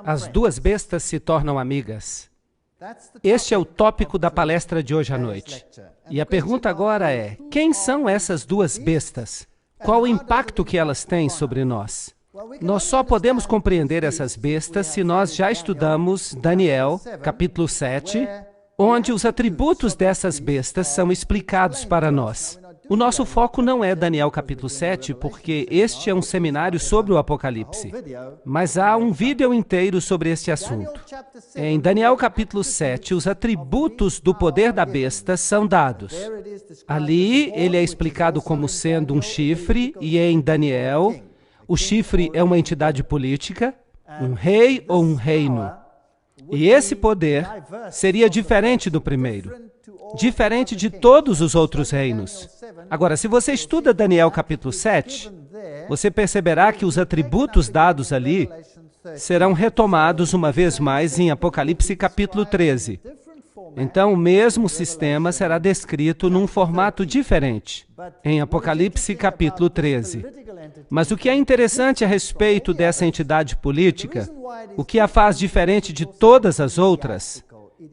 As duas bestas se tornam amigas. Este é o tópico da palestra de hoje à noite. E a pergunta agora é, quem são essas duas bestas? Qual o impacto que elas têm sobre nós? Nós só podemos compreender essas bestas se nós já estudamos Daniel, capítulo 7, onde os atributos dessas bestas são explicados para nós. O nosso foco não é Daniel capítulo 7, porque este é um seminário sobre o Apocalipse. Mas há um vídeo inteiro sobre este assunto. Em Daniel capítulo 7, os atributos do poder da besta são dados. Ali, ele é explicado como sendo um chifre, e em Daniel, o chifre é uma entidade política, um rei ou um reino. E esse poder seria diferente do primeiro, diferente de todos os outros reinos. Agora, se você estuda Daniel capítulo 7, você perceberá que os atributos dados ali serão retomados uma vez mais em Apocalipse capítulo 13. Então, o mesmo sistema será descrito num formato diferente, em Apocalipse capítulo 13. Mas o que é interessante a respeito dessa entidade política, o que a faz diferente de todas as outras,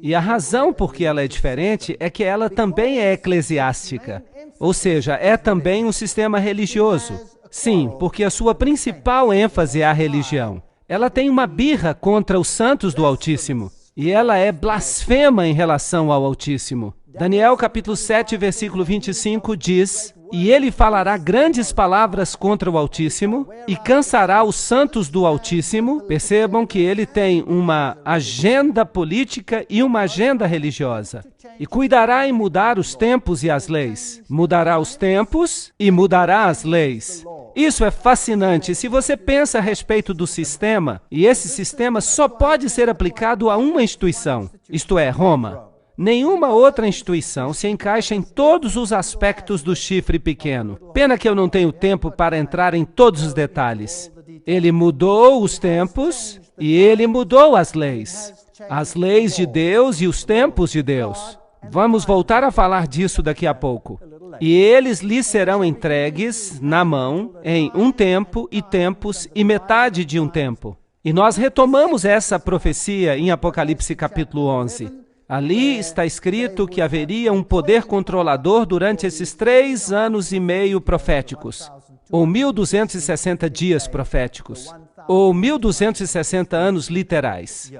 e a razão por que ela é diferente é que ela também é eclesiástica, ou seja, é também um sistema religioso. Sim, porque a sua principal ênfase é a religião. Ela tem uma birra contra os santos do Altíssimo, e ela é blasfema em relação ao Altíssimo. Daniel capítulo 7, versículo 25 diz: "E ele falará grandes palavras contra o Altíssimo e cansará os santos do Altíssimo." Percebam que ele tem uma agenda política e uma agenda religiosa. "E cuidará em mudar os tempos e as leis." Mudará os tempos e mudará as leis. Isso é fascinante. Se você pensa a respeito do sistema, e esse sistema só pode ser aplicado a uma instituição, isto é, Roma. Nenhuma outra instituição se encaixa em todos os aspectos do chifre pequeno. Pena que eu não tenho tempo para entrar em todos os detalhes. Ele mudou os tempos e ele mudou as leis de Deus e os tempos de Deus. Vamos voltar a falar disso daqui a pouco. "E eles lhe serão entregues na mão em um tempo e tempos e metade de um tempo." E nós retomamos essa profecia em Apocalipse capítulo 11. Ali está escrito que haveria um poder controlador durante esses 3 anos e meio proféticos, ou 1260 dias proféticos, ou 1260 anos literais.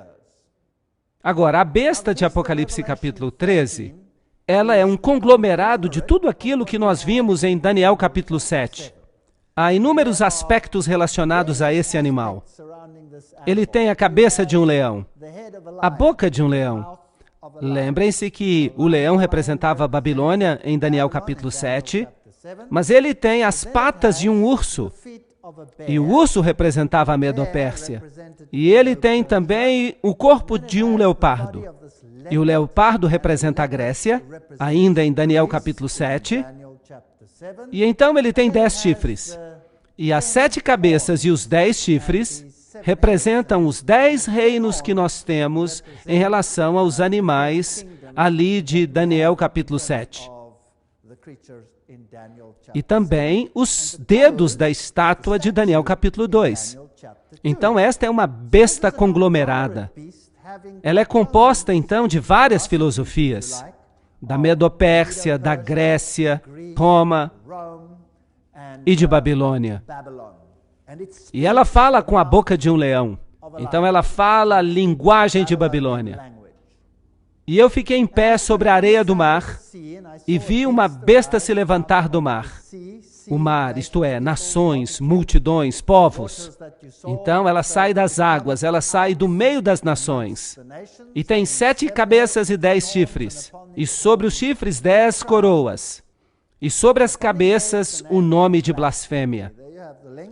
Agora, a besta de Apocalipse capítulo 13, ela é um conglomerado de tudo aquilo que nós vimos em Daniel capítulo 7. Há inúmeros aspectos relacionados a esse animal. Ele tem a cabeça de um leão, a boca de um leão. Lembrem-se que o leão representava a Babilônia em Daniel capítulo 7, mas ele tem as patas de um urso, e o urso representava a Medo-Pérsia. E ele tem também o corpo de um leopardo, e o leopardo representa a Grécia, ainda em Daniel capítulo 7. E então ele tem 10 chifres, e as 7 cabeças e os 10 chifres representam os 10 reinos que nós temos em relação aos animais ali de Daniel capítulo 7. E também os dedos da estátua de Daniel capítulo 2. Então esta é uma besta conglomerada. Ela é composta então de várias filosofias, da Medo-Pérsia, da Grécia, Roma e de Babilônia. E ela fala com a boca de um leão. Então ela fala a linguagem de Babilônia. E eu fiquei em pé sobre a areia do mar e vi uma besta se levantar do mar. O mar, isto é, nações, multidões, povos. Então ela sai das águas, ela sai do meio das nações. E tem 7 cabeças e 10 chifres. E sobre os chifres 10 coroas. E sobre as cabeças o nome de blasfêmia.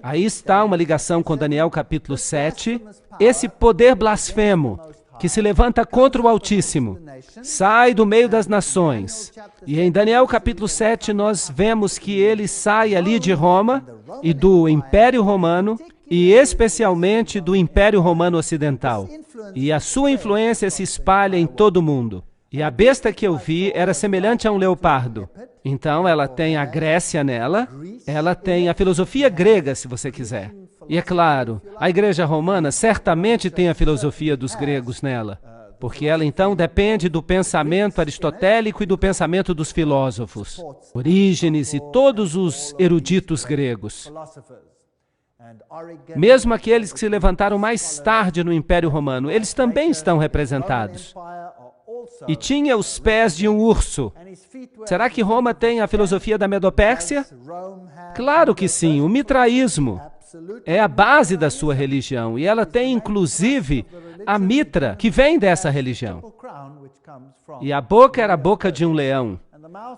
Aí está uma ligação com Daniel capítulo 7, esse poder blasfemo que se levanta contra o Altíssimo, sai do meio das nações. E em Daniel capítulo 7 nós vemos que ele sai ali de Roma e do Império Romano, e especialmente do Império Romano Ocidental. E a sua influência se espalha em todo o mundo. E a besta que eu vi era semelhante a um leopardo. Então, ela tem a Grécia nela, ela tem a filosofia grega, se você quiser. E é claro, a Igreja Romana certamente tem a filosofia dos gregos nela, porque ela então depende do pensamento aristotélico e do pensamento dos filósofos, Orígenes e todos os eruditos gregos. Mesmo aqueles que se levantaram mais tarde no Império Romano, eles também estão representados. E tinha os pés de um urso. Será que Roma tem a filosofia da Medopérsia? Claro que sim, o mitraísmo é a base da sua religião, e ela tem inclusive a mitra, que vem dessa religião. E a boca era a boca de um leão.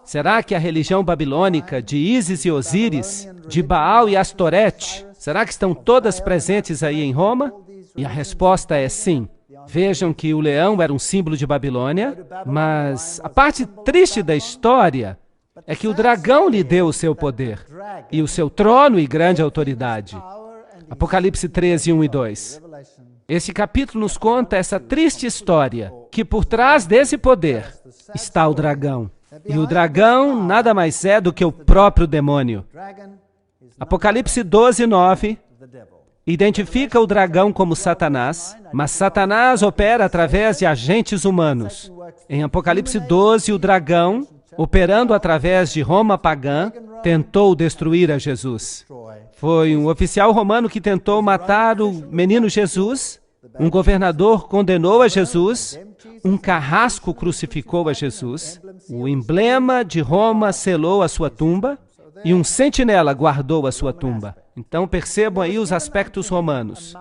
Será que a religião babilônica de Ísis e Osíris, de Baal e Astorete, será que estão todas presentes aí em Roma? E a resposta é sim. Vejam que o leão era um símbolo de Babilônia, mas a parte triste da história é que o dragão lhe deu o seu poder, e o seu trono e grande autoridade. Apocalipse 13, 1 e 2. Esse capítulo nos conta essa triste história, que por trás desse poder está o dragão. E o dragão nada mais é do que o próprio demônio. Apocalipse 12, 9 identifica o dragão como Satanás, mas Satanás opera através de agentes humanos. Em Apocalipse 12, o dragão, operando através de Roma pagã, tentou destruir a Jesus. Foi um oficial romano que tentou matar o menino Jesus, um governador condenou a Jesus, um carrasco crucificou a Jesus, o emblema de Roma selou a sua tumba e um sentinela guardou a sua tumba. Então percebam aí os aspectos romanos.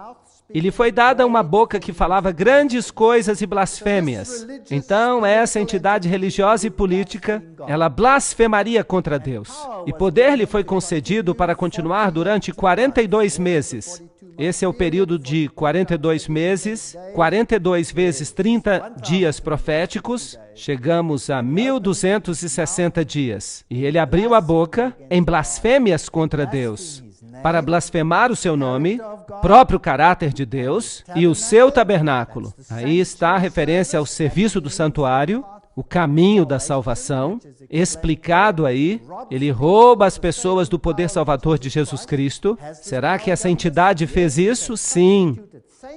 E lhe foi dada uma boca que falava grandes coisas e blasfêmias. Então, essa entidade religiosa e política, ela blasfemaria contra Deus. E poder lhe foi concedido para continuar durante 42 meses. Esse é o período de 42 meses, 42 vezes 30 dias proféticos, chegamos a 1.260 dias. E ele abriu a boca em blasfêmias contra Deus, para blasfemar o seu nome, próprio caráter de Deus e o seu tabernáculo. Aí está a referência ao serviço do santuário, o caminho da salvação, explicado aí. Ele rouba as pessoas do poder salvador de Jesus Cristo. Será que essa entidade fez isso? Sim.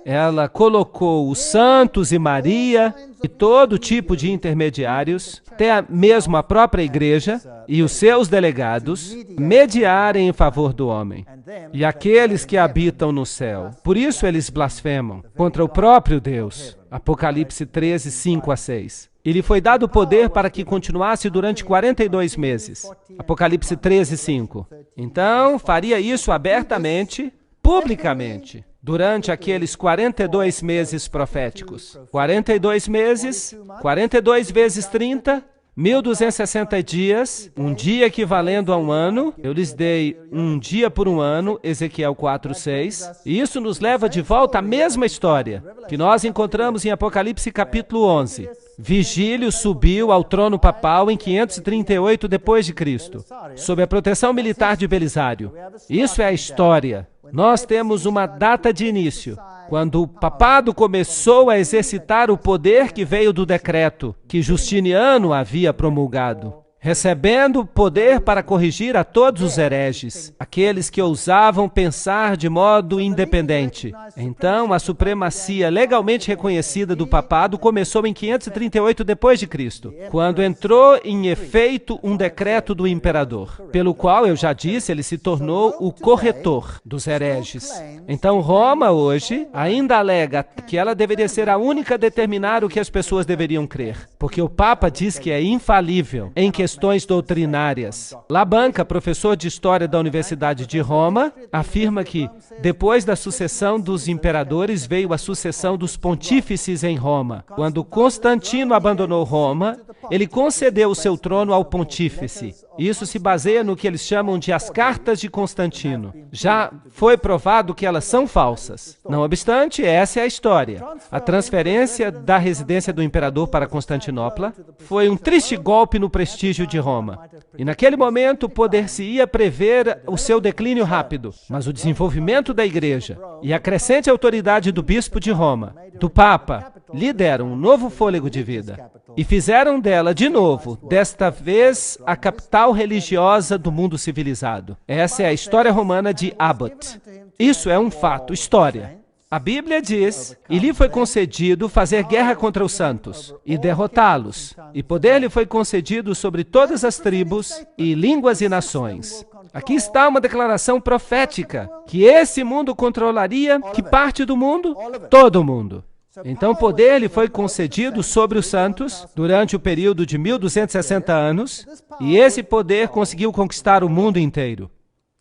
Ela colocou os santos e Maria e todo tipo de intermediários, até mesmo a própria igreja e os seus delegados, mediarem em favor do homem. E aqueles que habitam no céu. Por isso eles blasfemam contra o próprio Deus. Apocalipse 13, 5 a 6. E lhe foi dado poder para que continuasse durante 42 meses. Apocalipse 13, 5. Então, faria isso abertamente, publicamente, durante aqueles 42 meses proféticos. 42 meses, 42 vezes 30, 1.260 dias, um dia equivalendo a um ano. Eu lhes dei um dia por um ano, Ezequiel 4, 6. E isso nos leva de volta à mesma história que nós encontramos em Apocalipse capítulo 11. Vigílio subiu ao trono papal em 538 depois de Cristo, sob a proteção militar de Belisário. Isso é a história. Nós temos uma data de início, quando o papado começou a exercitar o poder que veio do decreto que Justiniano havia promulgado, recebendo poder para corrigir a todos os hereges, aqueles que ousavam pensar de modo independente. Então, a supremacia legalmente reconhecida do papado começou em 538 depois de Cristo, quando entrou em efeito um decreto do imperador, pelo qual, eu já disse, ele se tornou o corretor dos hereges. Então, Roma hoje ainda alega que ela deveria ser a única a determinar o que as pessoas deveriam crer, porque o Papa diz que é infalível em questões doutrinárias. Labanca, professor de História da Universidade de Roma, afirma que, depois da sucessão dos imperadores, veio a sucessão dos pontífices em Roma. Quando Constantino abandonou Roma, ele concedeu o seu trono ao pontífice. Isso se baseia no que eles chamam de as cartas de Constantino. Já foi provado que elas são falsas. Não obstante, essa é a história. A transferência da residência do imperador para Constantinopla foi um triste golpe no prestígio de Roma. E naquele momento poder-se-ia prever o seu declínio rápido, mas o desenvolvimento da igreja e a crescente autoridade do bispo de Roma, do Papa, lhe deram um novo fôlego de vida e fizeram dela, de novo, desta vez, a capital religiosa do mundo civilizado. Essa é a história romana de Abbott. Isso é um fato, história. A Bíblia diz, e lhe foi concedido fazer guerra contra os santos e derrotá-los. E poder lhe foi concedido sobre todas as tribos e línguas e nações. Aqui está uma declaração profética, que esse mundo controlaria que parte do mundo? Todo o mundo. Então, poder lhe foi concedido sobre os santos durante o período de 1260 anos, e esse poder conseguiu conquistar o mundo inteiro.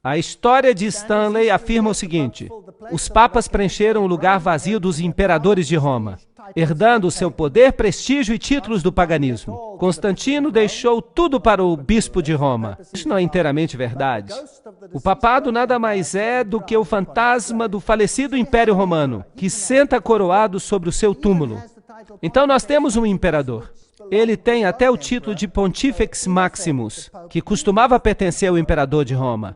A história de Stanley afirma o seguinte: os papas preencheram o lugar vazio dos imperadores de Roma, herdando seu poder, prestígio e títulos do paganismo. Constantino deixou tudo para o bispo de Roma. Isso não é inteiramente verdade. O papado nada mais é do que o fantasma do falecido Império Romano, que senta coroado sobre o seu túmulo. Então nós temos um imperador. Ele tem até o título de Pontifex Maximus, que costumava pertencer ao imperador de Roma.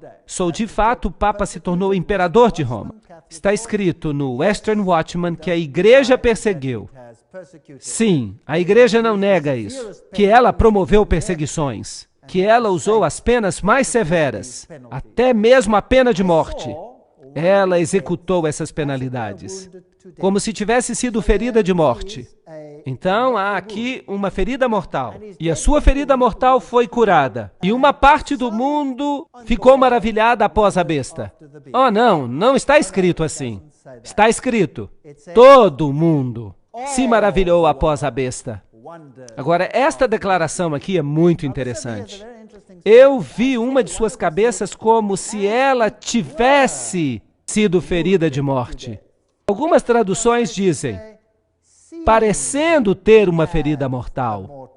De fato, o Papa se tornou imperador de Roma. Está escrito no Western Watchman que a igreja perseguiu. Sim, a igreja não nega isso, que ela promoveu perseguições, que ela usou as penas mais severas, até mesmo a pena de morte. Ela executou essas penalidades, como se tivesse sido ferida de morte. Então, há aqui uma ferida mortal, e a sua ferida mortal foi curada. E uma parte do mundo ficou maravilhada após a besta. Oh, não está escrito assim. Está escrito, todo mundo se maravilhou após a besta. Agora, esta declaração aqui é muito interessante. Eu vi uma de suas cabeças como se ela tivesse sido ferida de morte. Algumas traduções dizem, parecendo ter uma ferida mortal.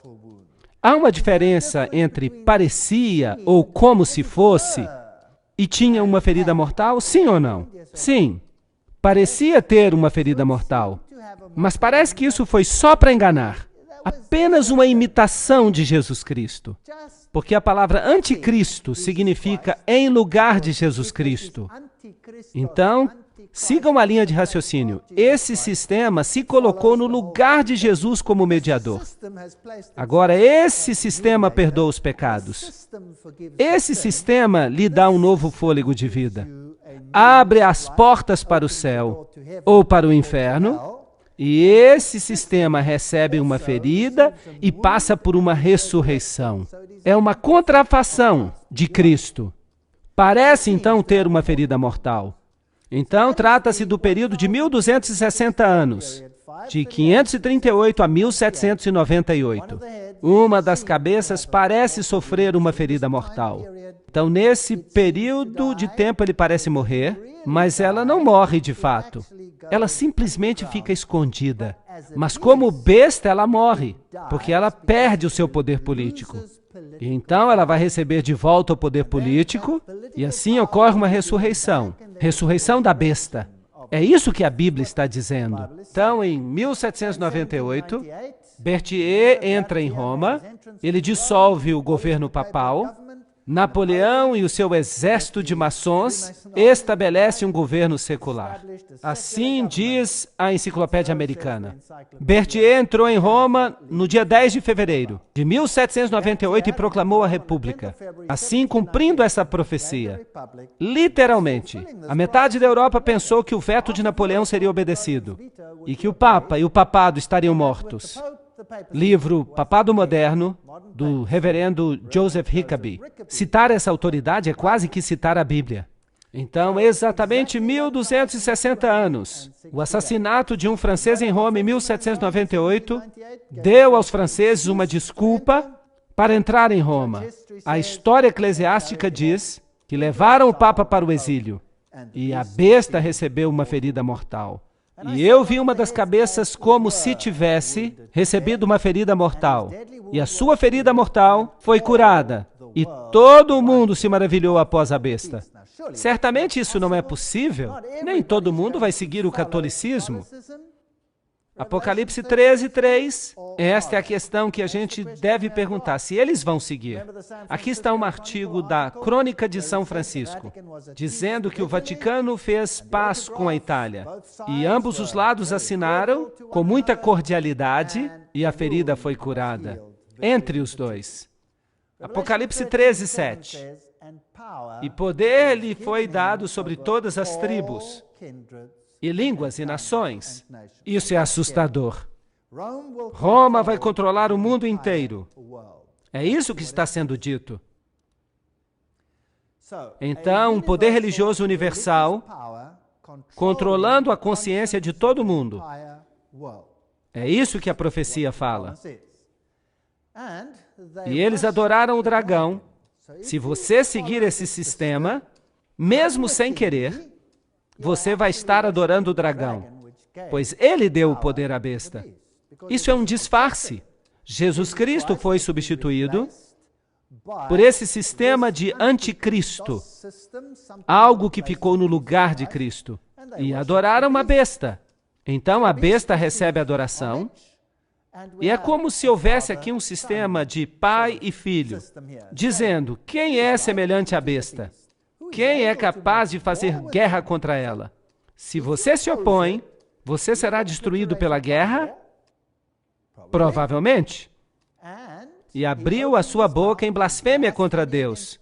Há uma diferença entre parecia ou como se fosse e tinha uma ferida mortal? Sim ou não? Sim. Parecia ter uma ferida mortal. Mas parece que isso foi só para enganar. Apenas uma imitação de Jesus Cristo. Porque a palavra anticristo significa em lugar de Jesus Cristo. Então, sigam a linha de raciocínio. Esse sistema se colocou no lugar de Jesus como mediador. Agora, esse sistema perdoa os pecados. Esse sistema lhe dá um novo fôlego de vida. Abre as portas para o céu ou para o inferno. E esse sistema recebe uma ferida e passa por uma ressurreição. É uma contrafação de Cristo. Parece, então, ter uma ferida mortal. Então, trata-se do período de 1260 anos, de 538 a 1798. Uma das cabeças parece sofrer uma ferida mortal. Então, nesse período de tempo, ele parece morrer, mas ela não morre de fato. Ela simplesmente fica escondida. Mas como besta, ela morre, porque ela perde o seu poder político. E então, ela vai receber de volta o poder político, e assim ocorre uma ressurreição. Ressurreição da besta. É isso que a Bíblia está dizendo. Então, em 1798, Berthier entra em Roma, ele dissolve o governo papal, Napoleão e o seu exército de maçons estabelecem um governo secular. Assim diz a Enciclopédia Americana. Berthier entrou em Roma no dia 10 de fevereiro de 1798 e proclamou a República, assim cumprindo essa profecia. Literalmente, a metade da Europa pensou que o veto de Napoleão seria obedecido e que o Papa e o Papado estariam mortos. Livro Papado Moderno, do reverendo Joseph Hickeby. Citar essa autoridade é quase que citar a Bíblia. Então, exatamente 1260 anos, o assassinato de um francês em Roma em 1798 deu aos franceses uma desculpa para entrar em Roma. A história eclesiástica diz que levaram o Papa para o exílio e a besta recebeu uma ferida mortal. E eu vi uma das cabeças como se tivesse recebido uma ferida mortal. E a sua ferida mortal foi curada. E todo mundo se maravilhou após a besta. Certamente isso não é possível. Nem todo mundo vai seguir o catolicismo. Apocalipse 13:3. Esta é a questão que a gente deve perguntar, se eles vão seguir. Aqui está um artigo da Crônica de São Francisco, dizendo que o Vaticano fez paz com a Itália, e ambos os lados assinaram com muita cordialidade, e a ferida foi curada entre os dois. Apocalipse 13:7. E poder lhe foi dado sobre todas as tribos, e línguas e nações. Isso é assustador. Roma vai controlar o mundo inteiro. É isso que está sendo dito. Então, um poder religioso universal controlando a consciência de todo mundo. É isso que a profecia fala. E eles adoraram o dragão. Se você seguir esse sistema, mesmo sem querer, você vai estar adorando o dragão, pois ele deu o poder à besta. Isso é um disfarce. Jesus Cristo foi substituído por esse sistema de anticristo, algo que ficou no lugar de Cristo. E adoraram uma besta. Então a besta recebe adoração. E é como se houvesse aqui um sistema de pai e filho, dizendo: quem é semelhante à besta? Quem é capaz de fazer guerra contra ela? Se você se opõe, você será destruído pela guerra? Provavelmente. E abriu a sua boca em blasfêmia contra Deus,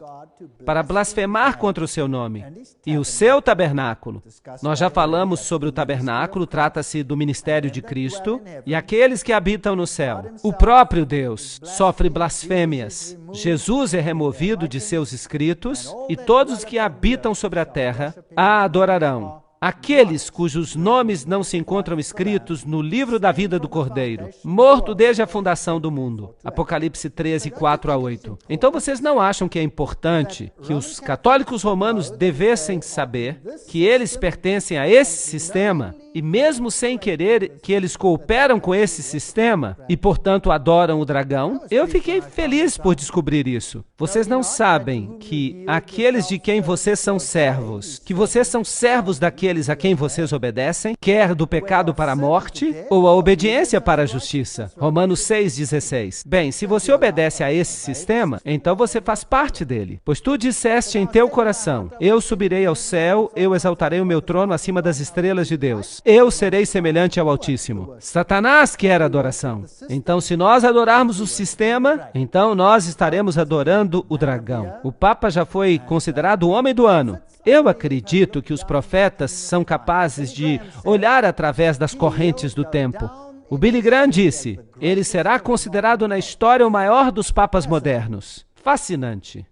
para blasfemar contra o seu nome e o seu tabernáculo. Nós já falamos sobre o tabernáculo, trata-se do ministério de Cristo, e aqueles que habitam no céu. O próprio Deus sofre blasfêmias. Jesus é removido de seus escritos, e todos que habitam sobre a terra a adorarão. Aqueles cujos nomes não se encontram escritos no livro da vida do Cordeiro, morto desde a fundação do mundo. Apocalipse 13, 4-8. Então vocês não acham que é importante que os católicos romanos devessem saber que eles pertencem a esse sistema e mesmo sem querer que eles cooperam com esse sistema e, portanto, adoram o dragão? Eu fiquei feliz por descobrir isso. Vocês não sabem que aqueles de quem vocês são servos, que vocês são servos daqueles a quem vocês obedecem, quer do pecado para a morte ou a obediência para a justiça. Romanos 6,16. Bem, se você obedece a esse sistema, então você faz parte dele. Pois tu disseste em teu coração: eu subirei ao céu, eu exaltarei o meu trono acima das estrelas de Deus. Eu serei semelhante ao Altíssimo. Satanás quer adoração. Então, se nós adorarmos o sistema, então nós estaremos adorando o dragão. O Papa já foi considerado o homem do ano. Eu acredito que os profetas são capazes de olhar através das correntes do tempo. O Billy Graham disse: ele será considerado na história o maior dos papas modernos. Fascinante.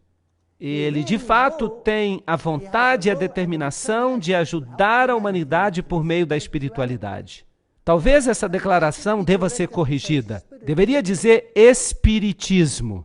Ele, de fato, tem a vontade e a determinação de ajudar a humanidade por meio da espiritualidade. Talvez essa declaração deva ser corrigida. Deveria dizer espiritismo.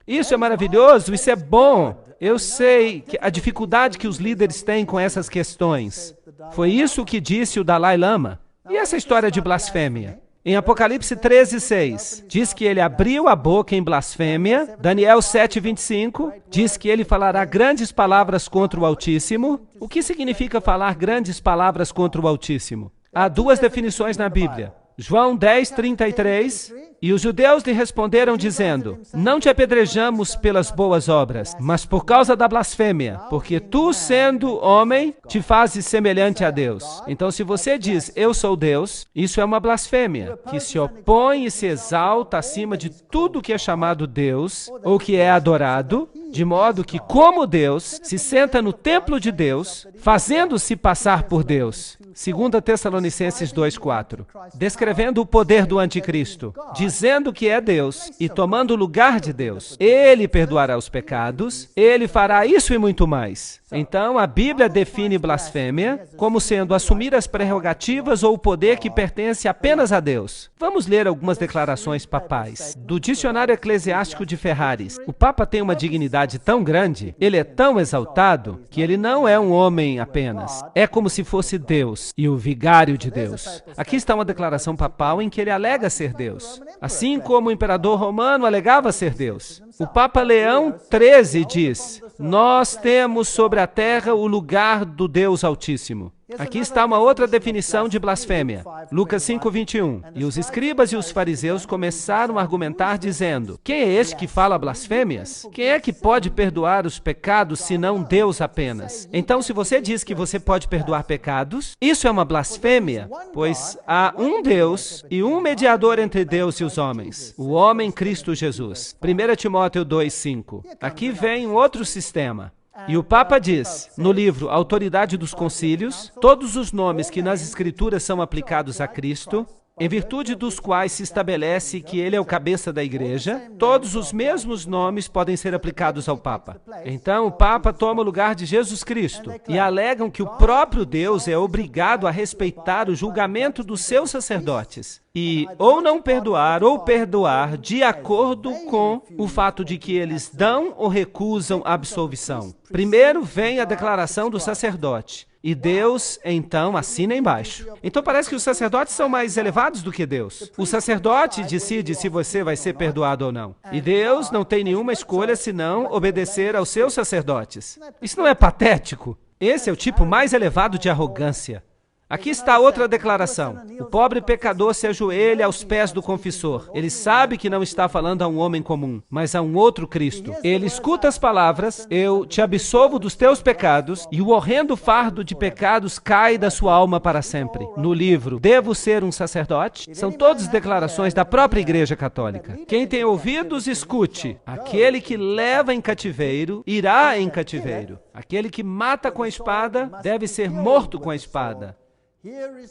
Isso é maravilhoso, isso é bom. Eu sei que a dificuldade que os líderes têm com essas questões. Foi isso que disse o Dalai Lama. E essa história de blasfêmia? Em Apocalipse 13:6, diz que ele abriu a boca em blasfêmia. Daniel 7:25, diz que ele falará grandes palavras contra o Altíssimo. O que significa falar grandes palavras contra o Altíssimo? Há duas definições na Bíblia. João 10:33, e os judeus lhe responderam dizendo: não te apedrejamos pelas boas obras, mas por causa da blasfêmia, porque tu, sendo homem, te fazes semelhante a Deus. Então, se você diz, eu sou Deus, isso é uma blasfêmia, que se opõe e se exalta acima de tudo que é chamado Deus, ou que é adorado, de modo que, como Deus, se senta no templo de Deus, fazendo-se passar por Deus. 2 Tessalonicenses 2:4. Descrevendo o poder do anticristo, dizendo que é Deus e tomando o lugar de Deus. Ele perdoará os pecados, ele fará isso e muito mais. Então, a Bíblia define blasfêmia como sendo assumir as prerrogativas ou o poder que pertence apenas a Deus. Vamos ler algumas declarações papais. Do Dicionário Eclesiástico de Ferraris. O Papa tem uma dignidade tão grande, ele é tão exaltado, que ele não é um homem apenas. É como se fosse Deus e o vigário de Deus. Aqui está uma declaração papal em que ele alega ser Deus, assim como o imperador romano alegava ser Deus. O Papa Leão XIII diz: nós temos sobre a terra o lugar do Deus Altíssimo. Aqui está uma outra definição de blasfêmia. Lucas 5:21. E os escribas e os fariseus começaram a argumentar dizendo: quem é este que fala blasfêmias? Quem é que pode perdoar os pecados senão Deus apenas? Então, se você diz que você pode perdoar pecados, isso é uma blasfêmia, pois há um Deus e um mediador entre Deus e os homens, o homem Cristo Jesus. 1 Timóteo 2:5. Aqui vem um outro sistema. E o Papa diz, no livro Autoridade dos Concílios, todos os nomes que nas Escrituras são aplicados a Cristo, em virtude dos quais se estabelece que ele é o cabeça da Igreja, todos os mesmos nomes podem ser aplicados ao Papa. Então, o Papa toma o lugar de Jesus Cristo e alegam que o próprio Deus é obrigado a respeitar o julgamento dos seus sacerdotes e ou não perdoar ou perdoar de acordo com o fato de que eles dão ou recusam a absolvição. Primeiro vem a declaração do sacerdote. E Deus, então, assina embaixo. Então parece que os sacerdotes são mais elevados do que Deus. O sacerdote decide se você vai ser perdoado ou não. E Deus não tem nenhuma escolha senão obedecer aos seus sacerdotes. Isso não é patético? Esse é o tipo mais elevado de arrogância. Aqui está outra declaração. O pobre pecador se ajoelha aos pés do confessor. Ele sabe que não está falando a um homem comum, mas a um outro Cristo. Ele escuta as palavras, eu te absolvo dos teus pecados, e o horrendo fardo de pecados cai da sua alma para sempre. No livro Devo Ser um Sacerdote, são todas declarações da própria Igreja Católica. Quem tem ouvidos, escute. Aquele que leva em cativeiro, irá em cativeiro. Aquele que mata com a espada, deve ser morto com a espada.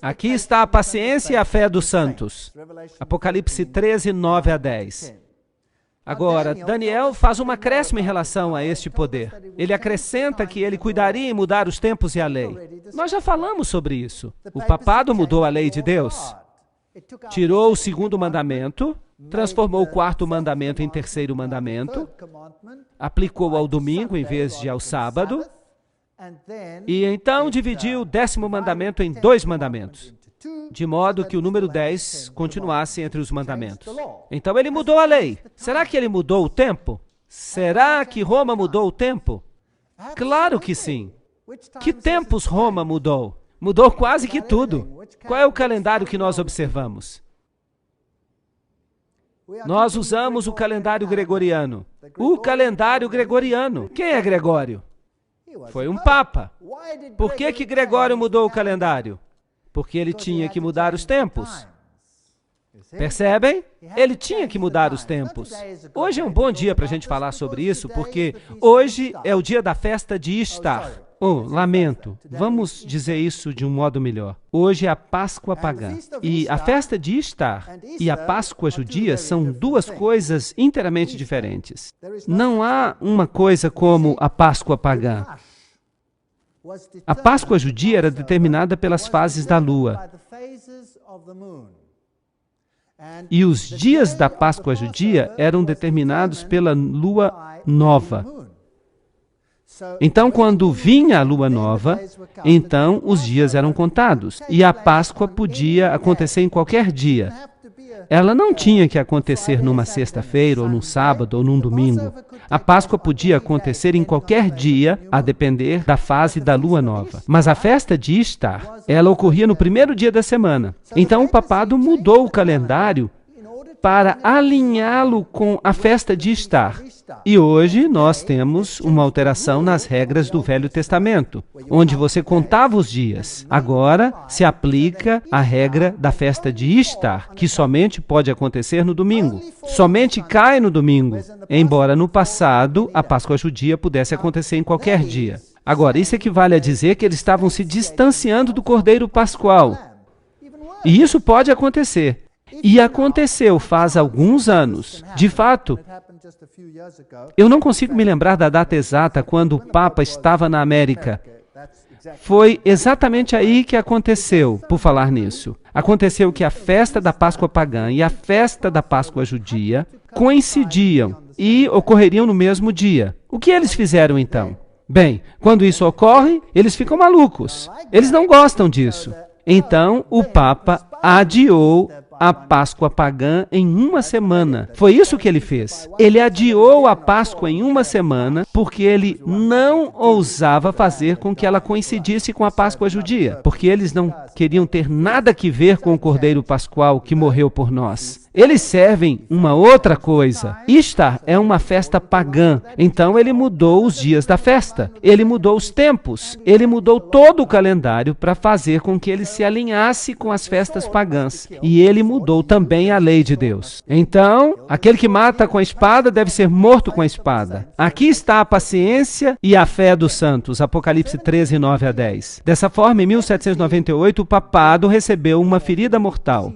Aqui está a paciência e a fé dos santos. Apocalipse 13, 9 a 10. Agora, Daniel faz um acréscimo em relação a este poder. Ele acrescenta que ele cuidaria em mudar os tempos e a lei. Nós já falamos sobre isso. O papado mudou a lei de Deus. Tirou o segundo mandamento, transformou o quarto mandamento em terceiro mandamento, aplicou ao domingo em vez de ao sábado, e então dividiu o 10º mandamento em 2 mandamentos, de modo que o número 10 continuasse entre os mandamentos. Então ele mudou a lei. Será que ele mudou o tempo? Será que Roma mudou o tempo? Claro que sim. Que tempos Roma mudou? Mudou quase que tudo. Qual é o calendário que nós observamos? Nós usamos o calendário gregoriano. O calendário gregoriano. Quem é Gregório? Foi um papa. Por que Gregório mudou o calendário? Porque ele tinha que mudar os tempos. Percebem? Ele tinha que mudar os tempos. Hoje é um bom dia para a gente falar sobre isso, porque hoje é o dia da festa de Ishtar. Lamento, vamos dizer isso de um modo melhor. Hoje é a Páscoa pagã. E a festa de Ishtar e a Páscoa judia são duas coisas inteiramente diferentes. Não há uma coisa como a Páscoa pagã. A Páscoa judia era determinada pelas fases da lua. E os dias da Páscoa judia eram determinados pela lua nova. Então, quando vinha a lua nova, então os dias eram contados. E a Páscoa podia acontecer em qualquer dia. Ela não tinha que acontecer numa sexta-feira, ou num sábado, ou num domingo. A Páscoa podia acontecer em qualquer dia, a depender da fase da lua nova. Mas a festa de Ishtar, ela ocorria no primeiro dia da semana. Então o papado mudou o calendário para alinhá-lo com a festa de Ishtar. E hoje nós temos uma alteração nas regras do Velho Testamento, onde você contava os dias. Agora se aplica a regra da festa de Ishtar, que somente pode acontecer no domingo. Somente cai no domingo, embora no passado a Páscoa judia pudesse acontecer em qualquer dia. Agora, isso equivale a dizer que eles estavam se distanciando do Cordeiro Pascual. E isso pode acontecer. E aconteceu faz alguns anos. De fato, eu não consigo me lembrar da data exata quando o Papa estava na América. Foi exatamente aí que aconteceu, por falar nisso. Aconteceu que a festa da Páscoa pagã e a festa da Páscoa judia coincidiam e ocorreriam no mesmo dia. O que eles fizeram então? Bem, quando isso ocorre, eles ficam malucos. Eles não gostam disso. Então, o Papa adiou a Páscoa pagã em uma semana. Foi isso que ele fez. Ele adiou a Páscoa em uma semana porque ele não ousava fazer com que ela coincidisse com a Páscoa judia, porque eles não queriam ter nada que ver com o Cordeiro Pascual que morreu por nós. Eles servem uma outra coisa. Ishtar é uma festa pagã, então ele mudou os dias da festa, ele mudou os tempos, ele mudou todo o calendário para fazer com que ele se alinhasse com as festas pagãs. E ele mudou também a lei de Deus. Então, aquele que mata com a espada deve ser morto com a espada. Aqui está a paciência e a fé dos santos, Apocalipse 13, 9 a 10. Dessa forma, em 1798, o papado recebeu uma ferida mortal.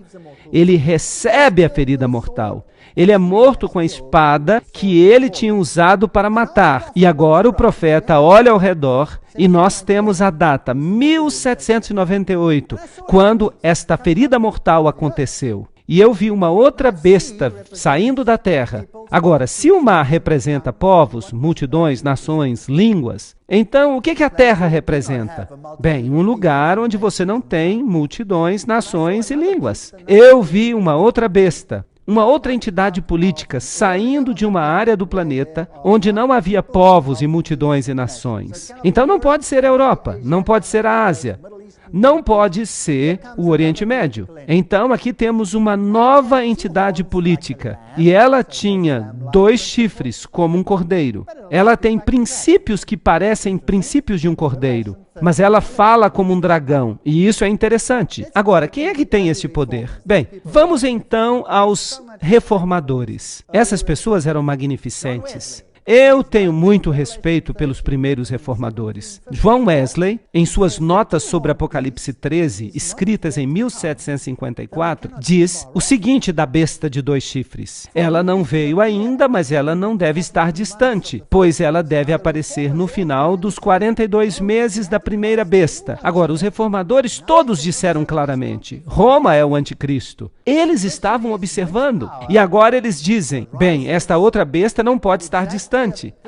Ele recebe a ferida mortal. Ele é morto com a espada que ele tinha usado para matar. E agora o profeta olha ao redor e nós temos a data 1798, quando esta ferida mortal aconteceu. E eu vi uma outra besta saindo da terra. Agora, se o mar representa povos, multidões, nações, línguas, então o que a terra representa? Bem, um lugar onde você não tem multidões, nações e línguas. Eu vi uma outra besta, uma outra entidade política saindo de uma área do planeta onde não havia povos e multidões e nações. Então não pode ser a Europa, não pode ser a Ásia. Não pode ser o Oriente Médio. Então, aqui temos uma nova entidade política. E ela tinha 2 chifres, como um cordeiro. Ela tem princípios que parecem princípios de um cordeiro. Mas ela fala como um dragão. E isso é interessante. Agora, quem é que tem esse poder? Bem, vamos então aos reformadores. Essas pessoas eram magnificentes. Eu tenho muito respeito pelos primeiros reformadores. John Wesley, em suas notas sobre Apocalipse 13, escritas em 1754, diz o seguinte da besta de 2 chifres. Ela não veio ainda, mas ela não deve estar distante, pois ela deve aparecer no final dos 42 meses da primeira besta. Agora, os reformadores todos disseram claramente, Roma é o anticristo. Eles estavam observando, e agora eles dizem, bem, esta outra besta não pode estar distante.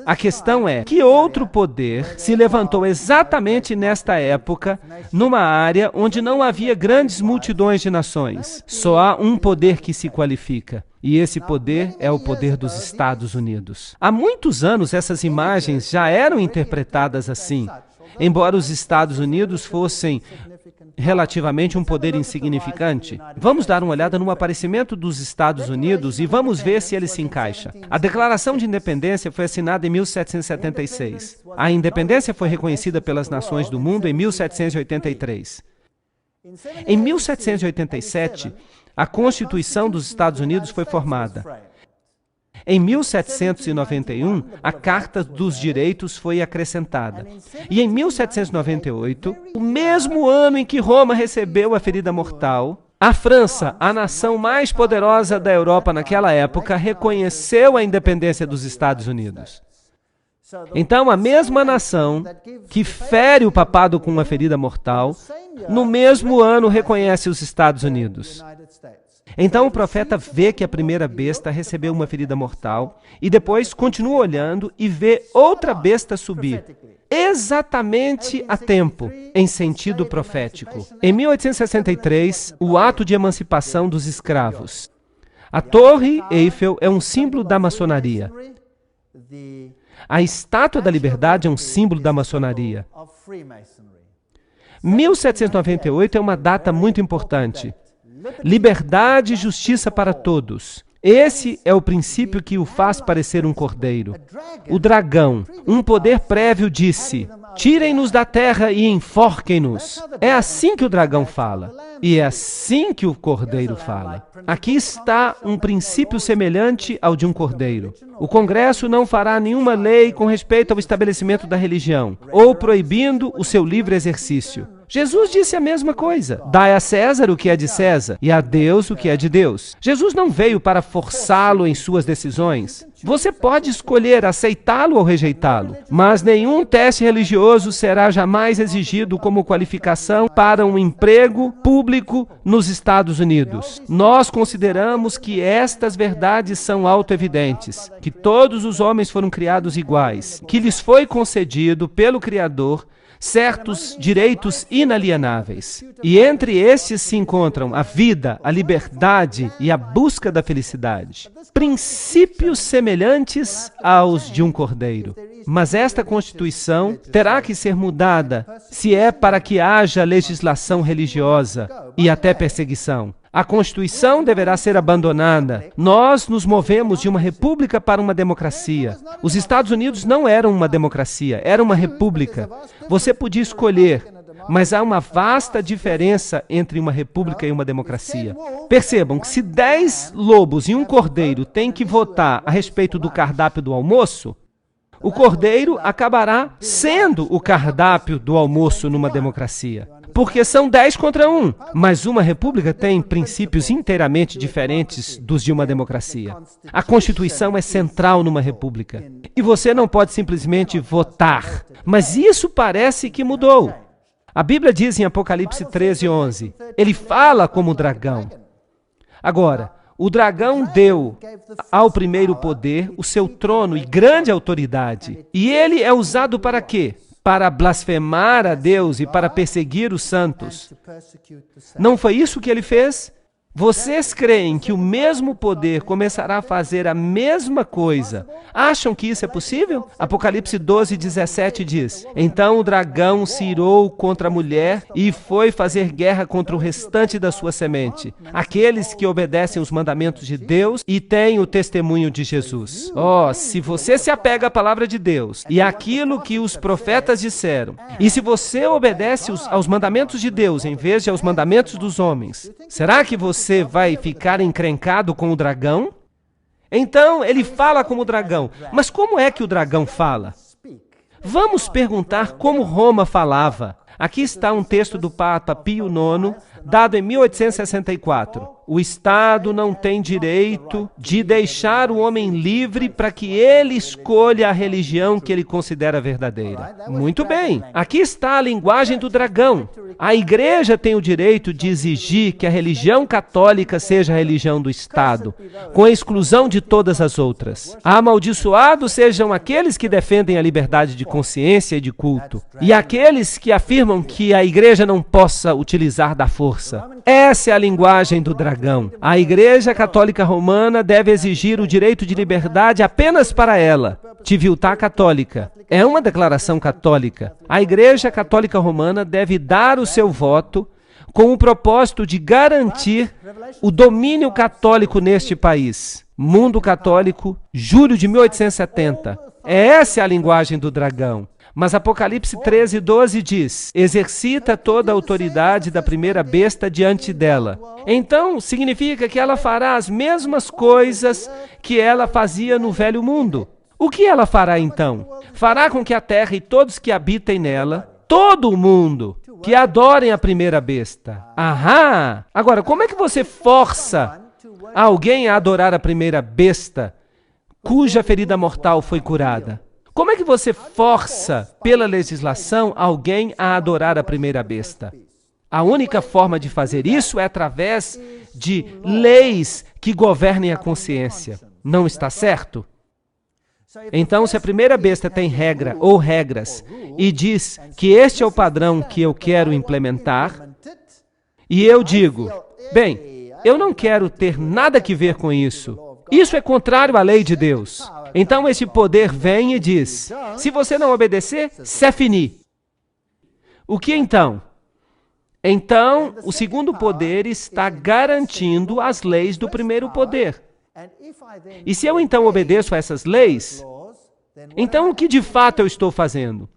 A questão é, que outro poder se levantou exatamente nesta época, numa área onde não havia grandes multidões de nações? Só há um poder que se qualifica. E esse poder é o poder dos Estados Unidos. Há muitos anos essas imagens já eram interpretadas assim, embora os Estados Unidos fossem relativamente um poder insignificante. Vamos dar uma olhada no aparecimento dos Estados Unidos e vamos ver se ele se encaixa. A Declaração de Independência foi assinada em 1776. A independência foi reconhecida pelas nações do mundo em 1783. Em 1787, a Constituição dos Estados Unidos foi formada. Em 1791, a Carta dos Direitos foi acrescentada. E em 1798, o mesmo ano em que Roma recebeu a ferida mortal, a França, a nação mais poderosa da Europa naquela época, reconheceu a independência dos Estados Unidos. Então, a mesma nação que fere o papado com uma ferida mortal, no mesmo ano reconhece os Estados Unidos. Então o profeta vê que a primeira besta recebeu uma ferida mortal e depois continua olhando e vê outra besta subir, exatamente a tempo, em sentido profético. Em 1863, o ato de emancipação dos escravos. A Torre Eiffel é um símbolo da maçonaria. A Estátua da Liberdade é um símbolo da maçonaria. 1798 é uma data muito importante. Liberdade e justiça para todos. Esse é o princípio que o faz parecer um cordeiro. O dragão, um poder prévio, disse, tirem-nos da terra e enforquem-nos. É assim que o dragão fala. E é assim que o cordeiro fala. Aqui está um princípio semelhante ao de um cordeiro. O Congresso não fará nenhuma lei com respeito ao estabelecimento da religião, ou proibindo o seu livre exercício. Jesus disse a mesma coisa. Dai a César o que é de César e a Deus o que é de Deus. Jesus não veio para forçá-lo em suas decisões. Você pode escolher aceitá-lo ou rejeitá-lo, mas nenhum teste religioso será jamais exigido como qualificação para um emprego público nos Estados Unidos. Nós consideramos que estas verdades são autoevidentes, que todos os homens foram criados iguais, que lhes foi concedido pelo Criador certos direitos inalienáveis. E entre estes se encontram a vida, a liberdade e a busca da felicidade. Princípios semelhantes aos de um cordeiro. Mas esta Constituição terá que ser mudada se é para que haja legislação religiosa e até perseguição. A Constituição deverá ser abandonada. Nós nos movemos de uma república para uma democracia. Os Estados Unidos não eram uma democracia, era uma república. Você podia escolher, mas há uma vasta diferença entre uma república e uma democracia. Percebam que se 10 lobos e um cordeiro têm que votar a respeito do cardápio do almoço, o cordeiro acabará sendo o cardápio do almoço numa democracia. Porque são 10 contra 1, mas uma república tem princípios inteiramente diferentes dos de uma democracia. A Constituição é central numa república. E você não pode simplesmente votar. Mas isso parece que mudou. A Bíblia diz em Apocalipse 13:11, ele fala como dragão. Agora, o dragão deu ao primeiro poder o seu trono e grande autoridade. E ele é usado para quê? Para blasfemar a Deus e para perseguir os santos. Não foi isso que ele fez? Vocês creem que o mesmo poder começará a fazer a mesma coisa? Acham que isso é possível? Apocalipse 12:17 diz, então o dragão se irou contra a mulher e foi fazer guerra contra o restante da sua semente, aqueles que obedecem os mandamentos de Deus e têm o testemunho de Jesus. Se você se apega à palavra de Deus e àquilo que os profetas disseram, e se você obedece aos mandamentos de Deus em vez de aos mandamentos dos homens, será que você vai ficar encrencado com o dragão? Então, ele fala como dragão. Mas como é que o dragão fala? Vamos perguntar como Roma falava. Aqui está um texto do Papa Pio IX, dado em 1864. O Estado não tem direito de deixar o homem livre para que ele escolha a religião que ele considera verdadeira. Muito bem, aqui está a linguagem do dragão. A igreja tem o direito de exigir que a religião católica seja a religião do Estado, com a exclusão de todas as outras. Amaldiçoados sejam aqueles que defendem a liberdade de consciência e de culto, e aqueles que afirmam que a igreja não possa utilizar da força. Essa é a linguagem do dragão. A Igreja Católica Romana deve exigir o direito de liberdade apenas para ela. Civiltà Católica. É uma declaração católica. A Igreja Católica Romana deve dar o seu voto com o propósito de garantir o domínio católico neste país. Mundo Católico, julho de 1870. Essa é a linguagem do dragão. Mas Apocalipse 13:12 diz, exercita toda a autoridade da primeira besta diante dela. Então, significa que ela fará as mesmas coisas que ela fazia no velho mundo. O que ela fará então? Fará com que a terra e todos que habitem nela, todo o mundo, que adorem a primeira besta. Ahá! Agora, como é que você força alguém a adorar a primeira besta cuja ferida mortal foi curada? Como é que você força, pela legislação, alguém a adorar a primeira besta? A única forma de fazer isso é através de leis que governem a consciência. Não está certo? Então, se a primeira besta tem regra ou regras e diz que este é o padrão que eu quero implementar, e eu digo, bem, eu não quero ter nada que ver com isso. Isso é contrário à lei de Deus. Então esse poder vem e diz, se você não obedecer, c'est fini. O que então? Então, o segundo poder está garantindo as leis do primeiro poder. E se eu então obedeço a essas leis, então o que de fato eu estou fazendo?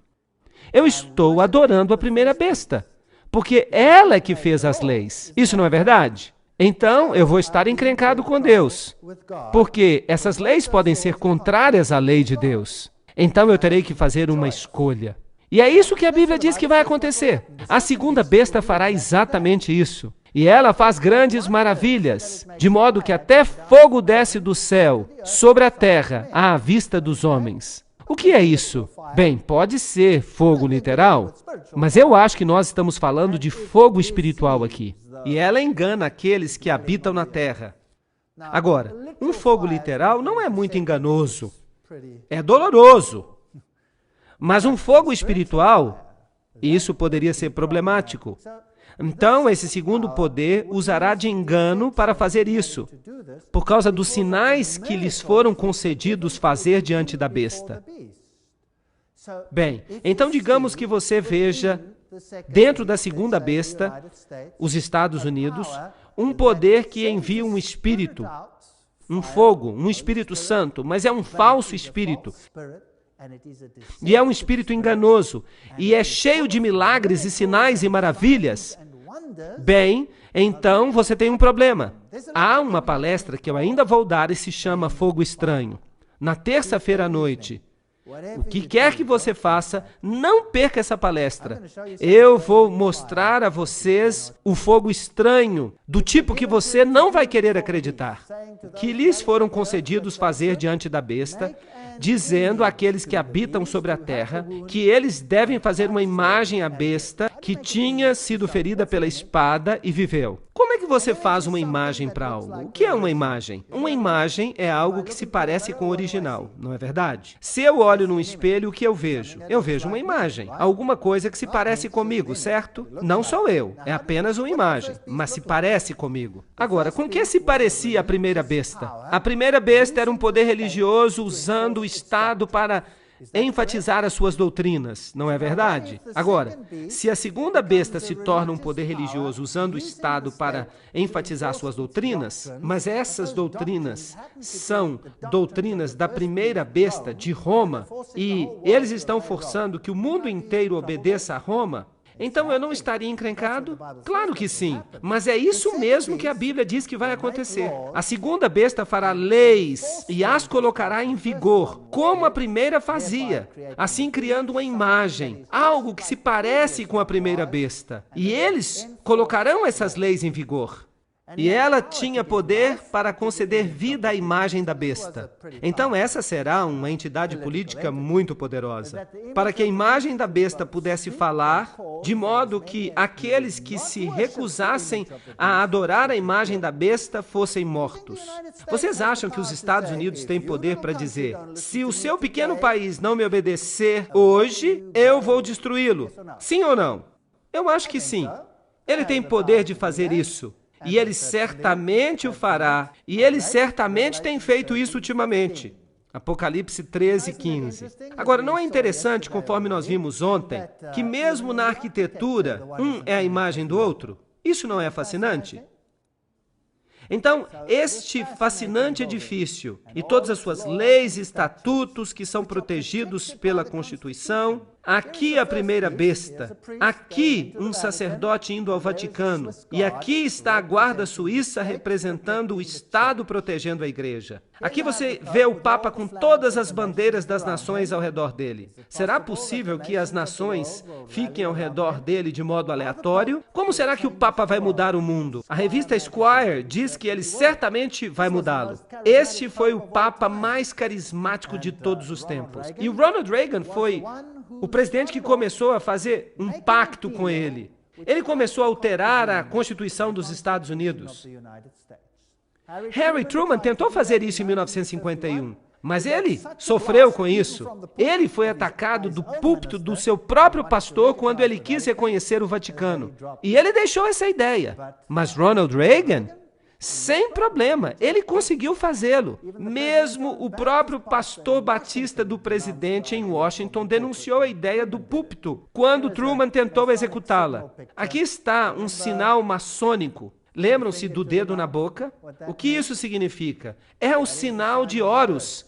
Eu estou adorando a primeira besta, porque ela é que fez as leis. Isso não é verdade? Então, eu vou estar encrencado com Deus, porque essas leis podem ser contrárias à lei de Deus. Então, eu terei que fazer uma escolha. E é isso que a Bíblia diz que vai acontecer. A segunda besta fará exatamente isso. E ela faz grandes maravilhas, de modo que até fogo desce do céu sobre a terra à vista dos homens. O que é isso? Bem, pode ser fogo literal, mas eu acho que nós estamos falando de fogo espiritual aqui. E ela engana aqueles que habitam na terra. Agora, um fogo literal não é muito enganoso. É doloroso. Mas um fogo espiritual Isso poderia ser problemático. Então, esse segundo poder usará de engano para fazer isso, por causa dos sinais que lhes foram concedidos fazer diante da besta. Bem, então digamos que você veja, dentro da segunda besta, os Estados Unidos, um poder que envia um espírito, um fogo, um Espírito Santo, mas é um falso espírito. E é um espírito enganoso, e é cheio de milagres e sinais e maravilhas. Bem, então você tem um problema. Há uma palestra que eu ainda vou dar e se chama Fogo Estranho, na terça-feira à noite. O que quer que você faça, não perca essa palestra. Eu vou mostrar a vocês o fogo estranho, do tipo que você não vai querer acreditar, que lhes foram concedidos fazer diante da besta, dizendo àqueles que habitam sobre a terra que eles devem fazer uma imagem à besta que tinha sido ferida pela espada e viveu. Como é que você faz uma imagem para algo? O que é uma imagem? Uma imagem é algo que se parece com o original, não é verdade? Se eu olho num espelho, o que eu vejo? Eu vejo uma imagem, alguma coisa que se parece comigo, certo? Não sou eu, é apenas uma imagem, mas se parece comigo. Agora, com que se parecia a primeira besta? A primeira besta era um poder religioso usando o Estado para enfatizar as suas doutrinas, não é verdade? Agora, se a segunda besta se torna um poder religioso usando o Estado para enfatizar suas doutrinas, mas essas doutrinas são doutrinas da primeira besta, de Roma, e eles estão forçando que o mundo inteiro obedeça a Roma, então eu não estaria encrencado? Claro que sim, mas é isso mesmo que a Bíblia diz que vai acontecer. A segunda besta fará leis e as colocará em vigor, como a primeira fazia, assim criando uma imagem, algo que se parece com a primeira besta. E eles colocarão essas leis em vigor. E ela tinha poder para conceder vida à imagem da besta. Então essa será uma entidade política muito poderosa, para que a imagem da besta pudesse falar, de modo que aqueles que se recusassem a adorar a imagem da besta fossem mortos. Vocês acham que os Estados Unidos têm poder para dizer, se o seu pequeno país não me obedecer hoje, eu vou destruí-lo? Sim ou não? Eu acho que sim. Ele tem poder de fazer isso. E ele certamente o fará. E ele certamente tem feito isso ultimamente. Apocalipse 13:15. Agora, não é interessante, conforme nós vimos ontem, que mesmo na arquitetura, um é a imagem do outro? Isso não é fascinante? Então, este fascinante edifício e todas as suas leis e estatutos que são protegidos pela Constituição, aqui a primeira besta, aqui um sacerdote indo ao Vaticano, e aqui está a guarda suíça representando o Estado protegendo a igreja. Aqui você vê o Papa com todas as bandeiras das nações ao redor dele. Será possível que as nações fiquem ao redor dele de modo aleatório? Como será que o Papa vai mudar o mundo? A revista Esquire diz que ele certamente vai mudá-lo. Este foi o Papa mais carismático de todos os tempos. E o Ronald Reagan foi o presidente que começou a fazer um pacto com ele. Ele começou a alterar a Constituição dos Estados Unidos. Harry Truman tentou fazer isso em 1951, mas ele sofreu com isso. Ele foi atacado do púlpito do seu próprio pastor quando ele quis reconhecer o Vaticano. E ele deixou essa ideia. Mas Ronald Reagan, sem problema, ele conseguiu fazê-lo. Mesmo o próprio pastor batista do presidente em Washington denunciou a ideia do púlpito quando Truman tentou executá-la. Aqui está um sinal maçônico. Lembram-se do dedo na boca? O que isso significa? É o sinal de Horus.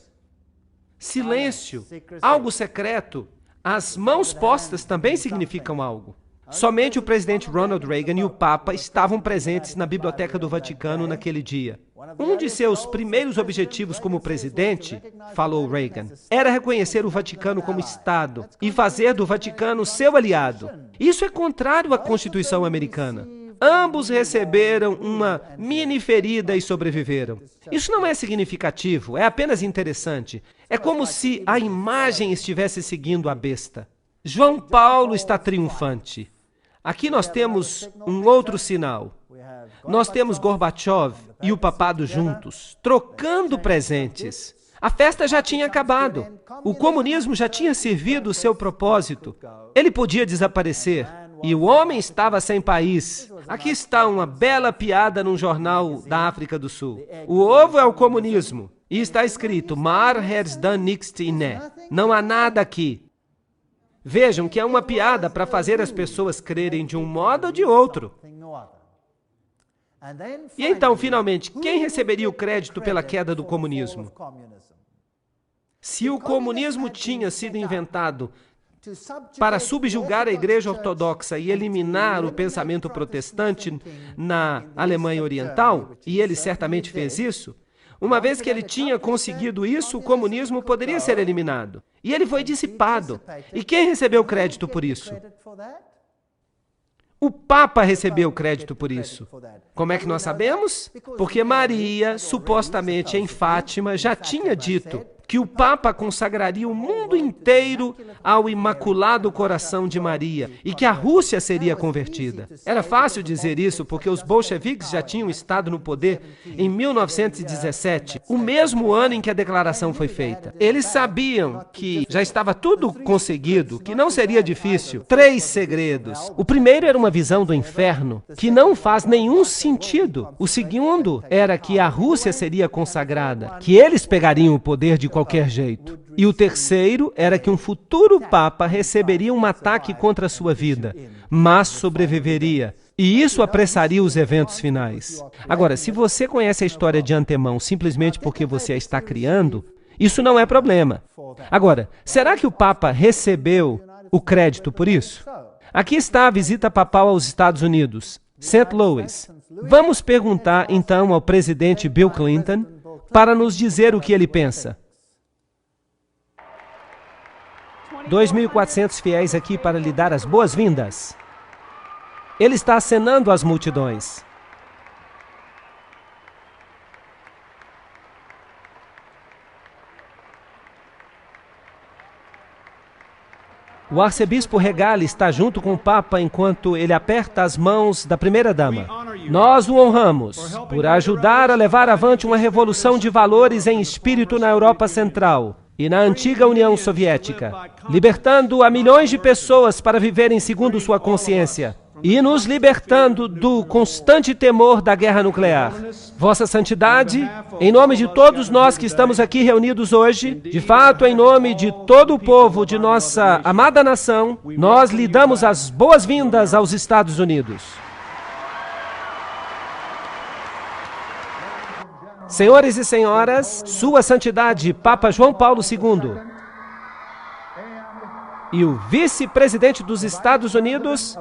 Silêncio, algo secreto. As mãos postas também significam algo. Somente o presidente Ronald Reagan e o Papa estavam presentes na Biblioteca do Vaticano naquele dia. Um de seus primeiros objetivos como presidente, falou Reagan, era reconhecer o Vaticano como Estado e fazer do Vaticano seu aliado. Isso é contrário à Constituição americana. Ambos receberam uma mini ferida e sobreviveram. Isso não é significativo, é apenas interessante. É como se a imagem estivesse seguindo a besta. João Paulo está triunfante. Aqui nós temos um outro sinal. Nós temos Gorbachev e o papado juntos, trocando presentes. A festa já tinha acabado. O comunismo já tinha servido o seu propósito. Ele podia desaparecer. E o homem estava sem país. Aqui está uma bela piada num jornal da África do Sul. O ovo é o comunismo. E está escrito, Maar heers dan niks inne. Não há nada aqui. Vejam que é uma piada para fazer as pessoas crerem de um modo ou de outro. E então, finalmente, quem receberia o crédito pela queda do comunismo? Se o comunismo tinha sido inventado para subjugar a Igreja Ortodoxa e eliminar o pensamento protestante na Alemanha Oriental, e ele certamente fez isso, uma vez que ele tinha conseguido isso, o comunismo poderia ser eliminado. E ele foi dissipado. E quem recebeu crédito por isso? O Papa recebeu crédito por isso. Como é que nós sabemos? Porque Maria, supostamente em Fátima, já tinha dito que o Papa consagraria o mundo inteiro ao Imaculado Coração de Maria e que a Rússia seria convertida. Era fácil dizer isso porque os bolcheviques já tinham estado no poder em 1917, o mesmo ano em que a declaração foi feita. Eles sabiam que já estava tudo conseguido, que não seria difícil. 3 segredos. O primeiro era uma visão do inferno, que não faz nenhum sentido. O segundo era que a Rússia seria consagrada, que eles pegariam o poder de qualquer jeito. E o terceiro era que um futuro Papa receberia um ataque contra a sua vida, mas sobreviveria. E isso apressaria os eventos finais. Agora, se você conhece a história de antemão simplesmente porque você a está criando, isso não é problema. Agora, será que o Papa recebeu o crédito por isso? Aqui está a visita papal aos Estados Unidos, St. Louis. Vamos perguntar então ao presidente Bill Clinton para nos dizer o que ele pensa. 2.400 fiéis aqui para lhe dar as boas-vindas. Ele está acenando às multidões. O arcebispo Regali está junto com o Papa enquanto ele aperta as mãos da primeira-dama. Nós o honramos por ajudar a levar avante uma revolução de valores em espírito na Europa Central e na antiga União Soviética, libertando a milhões de pessoas para viverem segundo sua consciência e nos libertando do constante temor da guerra nuclear. Vossa Santidade, em nome de todos nós que estamos aqui reunidos hoje, de fato, em nome de todo o povo de nossa amada nação, nós lhe damos as boas-vindas aos Estados Unidos. Senhores e senhoras, Sua Santidade, Papa João Paulo II, e o vice-presidente dos Estados Unidos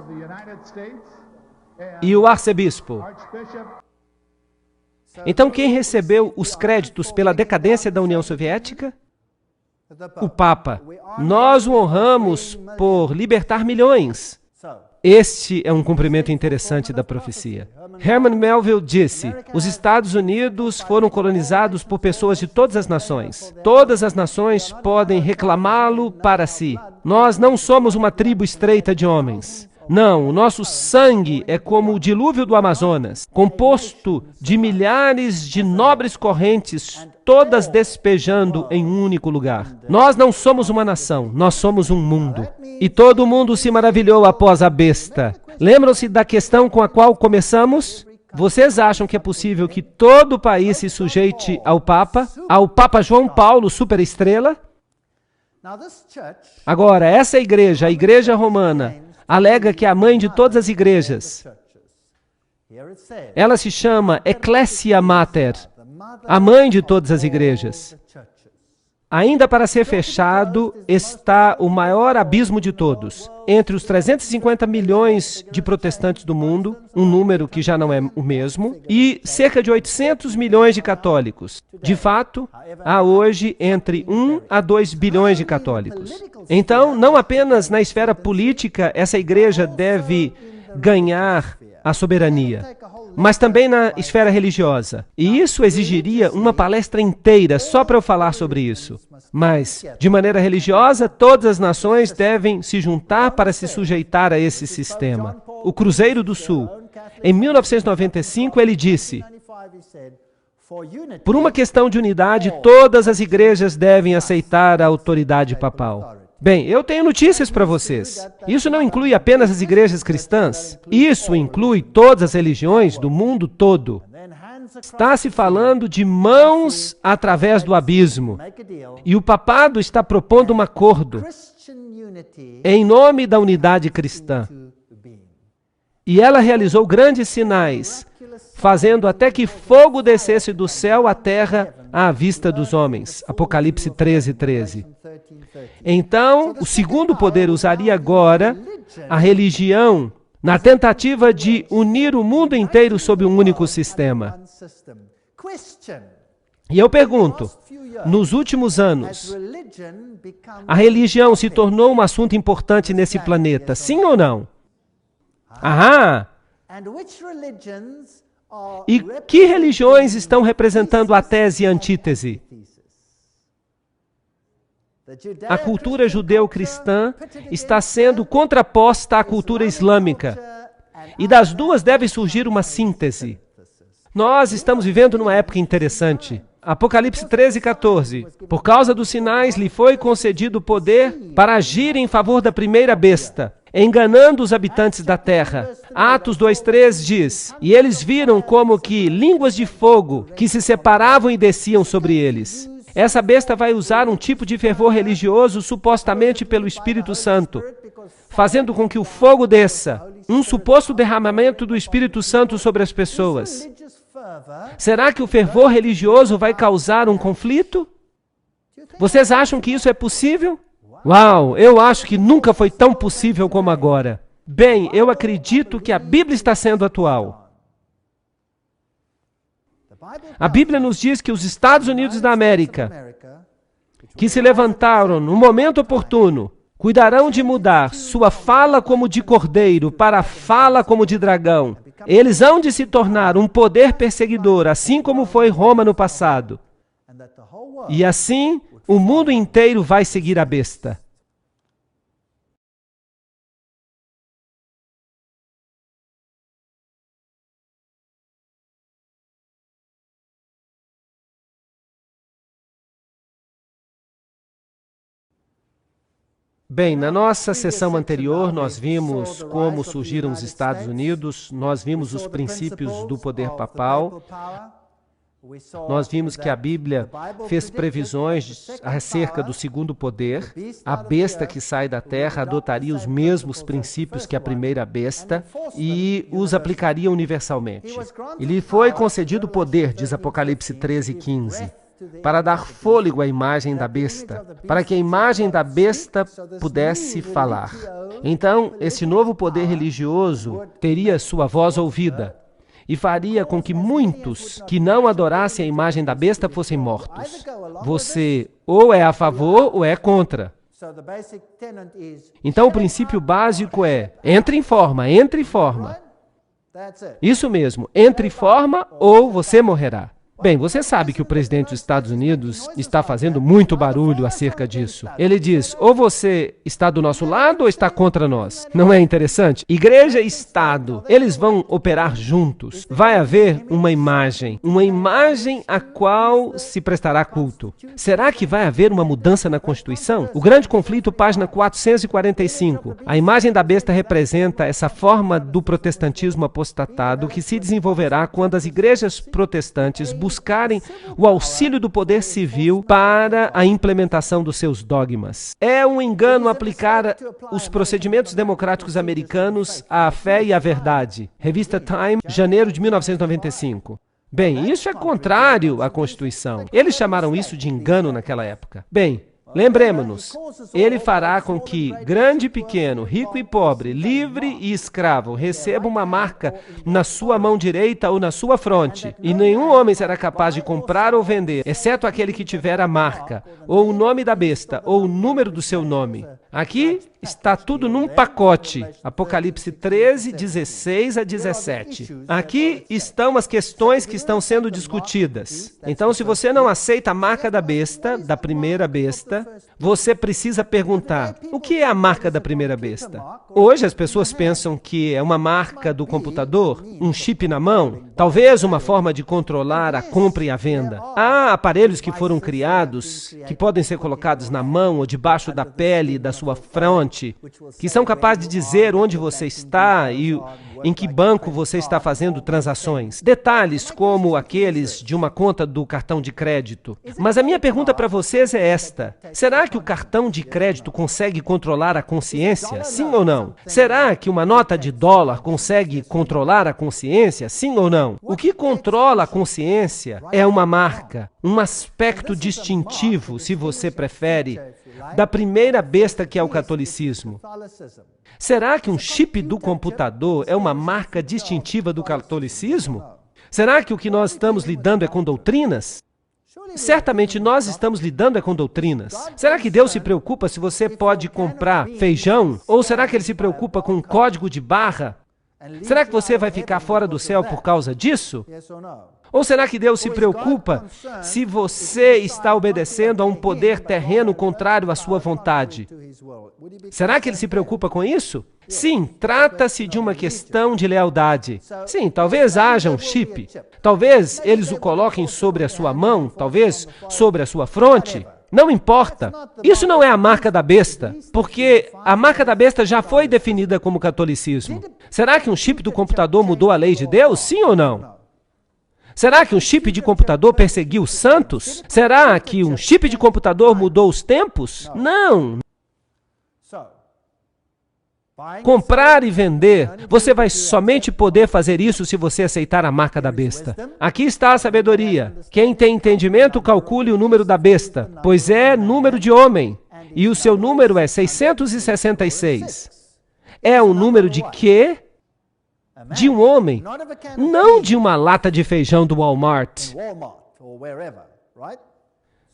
e o arcebispo. Então, quem recebeu os créditos pela decadência da União Soviética? O Papa. Nós o honramos por libertar milhões. Este é um cumprimento interessante da profecia. Herman Melville disse, os Estados Unidos foram colonizados por pessoas de todas as nações. Todas as nações podem reclamá-lo para si. Nós não somos uma tribo estreita de homens. Não, o nosso sangue é como o dilúvio do Amazonas, composto de milhares de nobres correntes, todas despejando em um único lugar. Nós não somos uma nação, nós somos um mundo. E todo mundo se maravilhou após a besta. Lembram-se da questão com a qual começamos? Vocês acham que é possível que todo o país se sujeite ao Papa João Paulo, superestrela? Agora, essa igreja, a Igreja Romana, alega que é a mãe de todas as igrejas. Ela se chama Ecclesia Mater, a mãe de todas as igrejas. Ainda para ser fechado está o maior abismo de todos. Entre os 350 milhões de protestantes do mundo, um número que já não é o mesmo, e cerca de 800 milhões de católicos. De fato, há hoje entre 1 a 2 bilhões de católicos. Então, não apenas na esfera política essa igreja deve ganhar a soberania, mas também na esfera religiosa. E isso exigiria uma palestra inteira só para eu falar sobre isso. Mas, de maneira religiosa, todas as nações devem se juntar para se sujeitar a esse sistema. O Cruzeiro do Sul, em 1995, ele disse, Por uma questão de unidade, todas as igrejas devem aceitar a autoridade papal. Bem, eu tenho notícias para vocês. Isso não inclui apenas as igrejas cristãs. Isso inclui todas as religiões do mundo todo. Está se falando de mãos através do abismo. E o papado está propondo um acordo em nome da unidade cristã. E ela realizou grandes sinais, fazendo até que fogo descesse do céu à terra à vista dos homens. Apocalipse 13:13. Então, o segundo poder usaria agora a religião na tentativa de unir o mundo inteiro sob um único sistema. E eu pergunto, nos últimos anos, a religião se tornou um assunto importante nesse planeta, sim ou não? Aham! E que religiões estão representando a tese e a antítese? A cultura judeu-cristã está sendo contraposta à cultura islâmica. E das duas deve surgir uma síntese. Nós estamos vivendo numa época interessante. Apocalipse 13:14. Por causa dos sinais lhe foi concedido poder para agir em favor da primeira besta, enganando os habitantes da terra. Atos 2:3 diz, e eles viram como que línguas de fogo que se separavam e desciam sobre eles. Essa besta vai usar um tipo de fervor religioso supostamente pelo Espírito Santo, fazendo com que o fogo desça, um suposto derramamento do Espírito Santo sobre as pessoas. Será que o fervor religioso vai causar um conflito? Vocês acham que isso é possível? Uau, eu acho que nunca foi tão possível como agora. Bem, eu acredito que a Bíblia está sendo atual. A Bíblia nos diz que os Estados Unidos da América, que se levantaram no momento oportuno, cuidarão de mudar sua fala como de cordeiro para a fala como de dragão. Eles hão de se tornar um poder perseguidor, assim como foi Roma no passado. E assim, o mundo inteiro vai seguir a besta. Bem, na nossa sessão anterior, nós vimos como surgiram os Estados Unidos, nós vimos os princípios do poder papal, nós vimos que a Bíblia fez previsões acerca do segundo poder. A besta que sai da terra adotaria os mesmos princípios que a primeira besta e os aplicaria universalmente. E lhe foi concedido poder, diz Apocalipse 13:15. Para dar fôlego à imagem da besta, para que a imagem da besta pudesse falar. Então, esse novo poder religioso teria sua voz ouvida e faria com que muitos que não adorassem a imagem da besta fossem mortos. Você ou é a favor ou é contra. Então, o princípio básico é, entre em forma, entre em forma. Isso mesmo, entre em forma ou você morrerá. Bem, você sabe que o presidente dos Estados Unidos está fazendo muito barulho acerca disso. Ele diz, ou você está do nosso lado ou está contra nós. Não é interessante? Igreja e Estado, eles vão operar juntos. Vai haver uma imagem a qual se prestará culto. Será que vai haver uma mudança na Constituição? O Grande Conflito, página 445. A imagem da besta representa essa forma do protestantismo apostatado que se desenvolverá quando as igrejas protestantes buscarem o auxílio do poder civil para a implementação dos seus dogmas. É um engano aplicar os procedimentos democráticos americanos à fé e à verdade. Revista Time, janeiro de 1995. Bem, isso é contrário à Constituição. Eles chamaram isso de engano naquela época. Bem, lembremos-nos, ele fará com que grande e pequeno, rico e pobre, livre e escravo recebam uma marca na sua mão direita ou na sua fronte, e nenhum homem será capaz de comprar ou vender, exceto aquele que tiver a marca, ou o nome da besta, ou o número do seu nome. Aqui está tudo num pacote. Apocalipse 13, 16 a 17. Aqui estão as questões que estão sendo discutidas. Então, se você não aceita a marca da besta, da primeira besta, besta, você precisa perguntar, o que é a marca da primeira besta? Hoje as pessoas pensam que é uma marca do computador, um chip na mão, talvez uma forma de controlar a compra e a venda. Há aparelhos que foram criados, que podem ser colocados na mão ou debaixo da pele da sua fronte, que são capazes de dizer onde você está e em que banco você está fazendo transações. Detalhes como aqueles de uma conta do cartão de crédito. Mas a minha pergunta para vocês é esta. Será que o cartão de crédito consegue controlar a consciência? Sim ou não? Será que uma nota de dólar consegue controlar a consciência? Sim ou não? O que controla a consciência é uma marca, um aspecto distintivo, se você prefere, da primeira besta que é o catolicismo. Será que um chip do computador é uma marca distintiva do catolicismo? Será que o que nós estamos lidando é com doutrinas? Certamente nós estamos lidando com doutrinas. Será que Deus se preocupa se você pode comprar feijão? Ou será que Ele se preocupa com um código de barra? Será que você vai ficar fora do céu por causa disso? Ou será que Deus se preocupa se você está obedecendo a um poder terreno contrário à sua vontade? Será que Ele se preocupa com isso? Sim, trata-se de uma questão de lealdade. Sim, talvez haja um chip. Talvez eles o coloquem sobre a sua mão, talvez sobre a sua fronte. Não importa. Isso não é a marca da besta, porque a marca da besta já foi definida como catolicismo. Será que um chip do computador mudou a lei de Deus? Sim ou não? Será que um chip de computador perseguiu os santos? Será que um chip de computador mudou os tempos? Não. Comprar e vender, você vai somente poder fazer isso se você aceitar a marca da besta. Aqui está a sabedoria. Quem tem entendimento, calcule o número da besta, pois é número de homem, e o seu número é 666. É o número de quê? De um homem, não de uma lata de feijão do Walmart.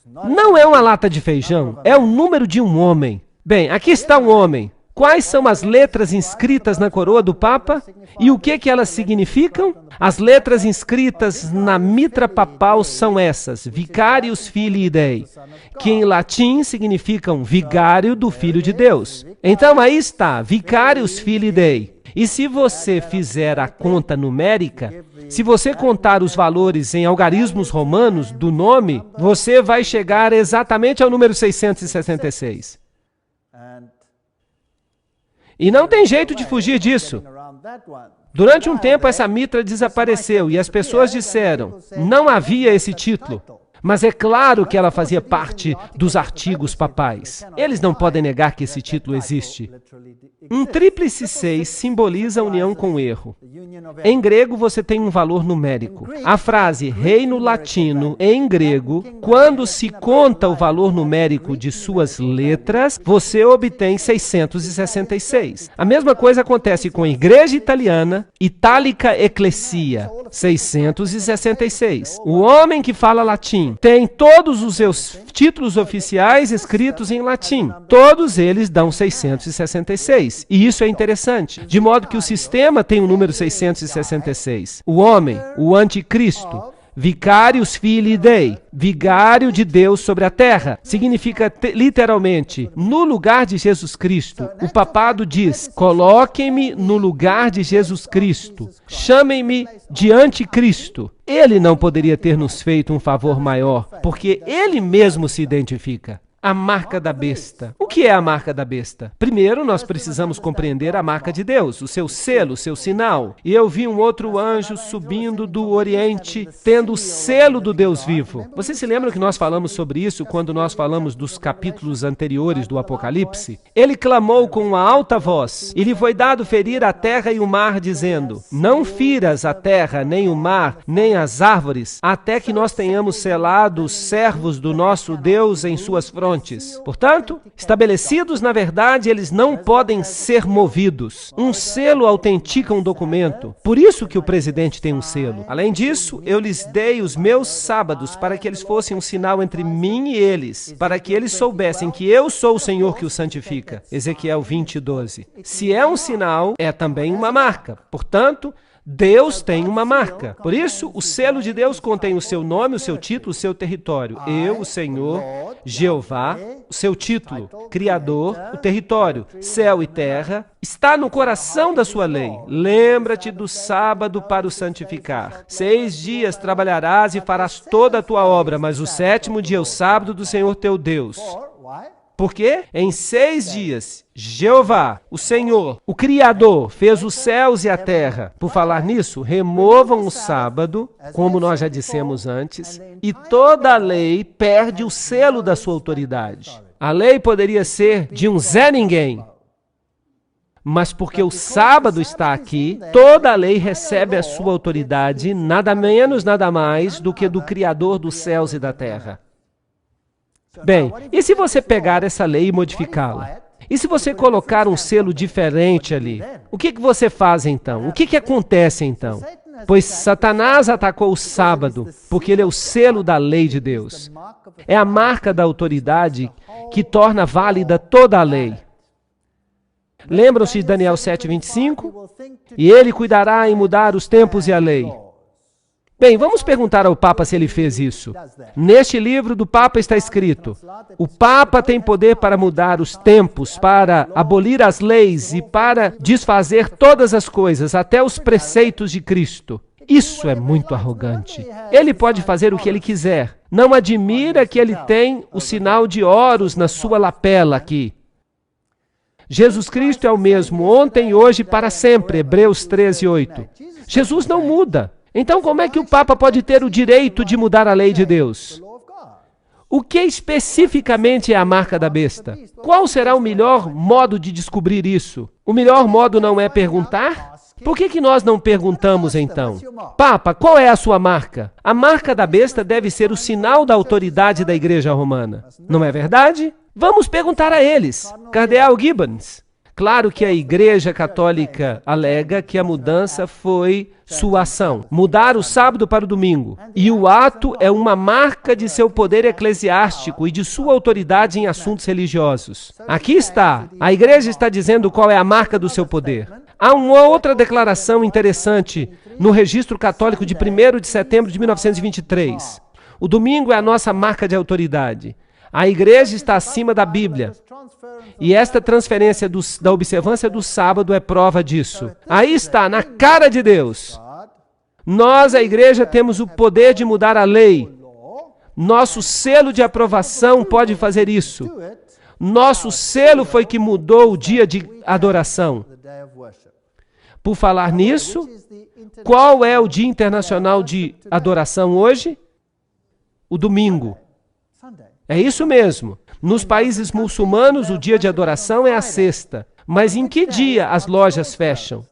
Não é uma lata de feijão, é o número de um homem. Bem, aqui está um homem. Quais são as letras inscritas na coroa do Papa? E o que elas significam? As letras inscritas na mitra papal são essas, Vicarius Filii Dei, que em latim significam vigário do Filho de Deus. Então aí está, Vicarius Filii Dei. E se você fizer a conta numérica, se você contar os valores em algarismos romanos do nome, você vai chegar exatamente ao número 666. E não tem jeito de fugir disso. Durante um tempo, essa mitra desapareceu e as pessoas disseram, não havia esse título. Mas é claro que ela fazia parte dos artigos papais. Eles não podem negar que esse título existe. Um tríplice 6 simboliza a união com o erro. Em grego, você tem um valor numérico. A frase reino latino, em grego, quando se conta o valor numérico de suas letras, você obtém 666. A mesma coisa acontece com a igreja italiana, Italica Ecclesia, 666. O homem que fala latim tem todos os seus títulos oficiais escritos em latim. Todos eles dão 666. E isso é interessante. De modo que o sistema tem o número 666. O homem, o anticristo, Vicarius Filii Dei, vigário de Deus sobre a terra, significa literalmente, no lugar de Jesus Cristo. O papado diz, coloquem-me no lugar de Jesus Cristo, chamem-me de anticristo. Ele não poderia ter nos feito um favor maior, porque ele mesmo se identifica. A marca da besta. O que é a marca da besta? Primeiro, nós precisamos compreender a marca de Deus, o seu selo, o seu sinal. E eu vi um outro anjo subindo do Oriente, tendo o selo do Deus vivo. Vocês se lembram que nós falamos sobre isso quando nós falamos dos capítulos anteriores do Apocalipse? Ele clamou com uma alta voz, e lhe foi dado ferir a terra e o mar, dizendo, não firas a terra, nem o mar, nem as árvores, até que nós tenhamos selado os servos do nosso Deus em suas frontes. Portanto, estabelecidos na verdade, eles não podem ser movidos. Um selo autentica um documento. Por isso que o presidente tem um selo. Além disso, eu lhes dei os meus sábados para que eles fossem um sinal entre mim e eles, para que eles soubessem que eu sou o Senhor que os santifica. Ezequiel 20:12. Se é um sinal, é também uma marca. Portanto, Deus tem uma marca. Por isso, o selo de Deus contém o seu nome, o seu título, o seu território. Eu, o Senhor, Jeová, o seu título, Criador, o território, céu e terra, está no coração da sua lei. Lembra-te do sábado para o santificar. 6 dias trabalharás e farás toda a tua obra, mas o 7º dia é o sábado do Senhor teu Deus. Porque em 6 dias, Jeová, o Senhor, o Criador, fez os céus e a terra. Por falar nisso, removam o sábado, como nós já dissemos antes, e toda a lei perde o selo da sua autoridade. A lei poderia ser de um Zé Ninguém, mas porque o sábado está aqui, toda a lei recebe a sua autoridade, nada menos, nada mais do que do Criador dos céus e da terra. Bem, e se você pegar essa lei e modificá-la? E se você colocar um selo diferente ali? O que você faz então? O que acontece então? Pois Satanás atacou o sábado, porque ele é o selo da lei de Deus. É a marca da autoridade que torna válida toda a lei. Lembram-se de Daniel 7:25? E ele cuidará em mudar os tempos e a lei. Bem, vamos perguntar ao Papa se ele fez isso. Neste livro do Papa está escrito: o Papa tem poder para mudar os tempos, para abolir as leis e para desfazer todas as coisas, até os preceitos de Cristo. Isso é muito arrogante. Ele pode fazer o que ele quiser. Não admira que ele tem o sinal de Horus na sua lapela aqui. Jesus Cristo é o mesmo ontem, hoje e para sempre, Hebreus 13:8. Jesus não muda. Então, como é que o Papa pode ter o direito de mudar a lei de Deus? O que especificamente é a marca da besta? Qual será o melhor modo de descobrir isso? O melhor modo não é perguntar? Por que nós não perguntamos então? Papa, qual é a sua marca? A marca da besta deve ser o sinal da autoridade da Igreja Romana. Não é verdade? Vamos perguntar a eles. Cardeal Gibbons. Claro que a Igreja Católica alega que a mudança foi sua ação. Mudar o sábado para o domingo. E o ato é uma marca de seu poder eclesiástico e de sua autoridade em assuntos religiosos. Aqui está. A Igreja está dizendo qual é a marca do seu poder. Há uma outra declaração interessante no registro católico de 1º de setembro de 1923. O domingo é a nossa marca de autoridade. A Igreja está acima da Bíblia. E esta transferência da observância do sábado é prova disso. Aí está, na cara de Deus. Nós, a Igreja, temos o poder de mudar a lei. Nosso selo de aprovação pode fazer isso. Nosso selo foi que mudou o dia de adoração. Por falar nisso, qual é o Dia Internacional de Adoração hoje? O domingo. É isso mesmo. Nos países muçulmanos, o dia de adoração é a sexta. Mas em que dia as lojas fecham?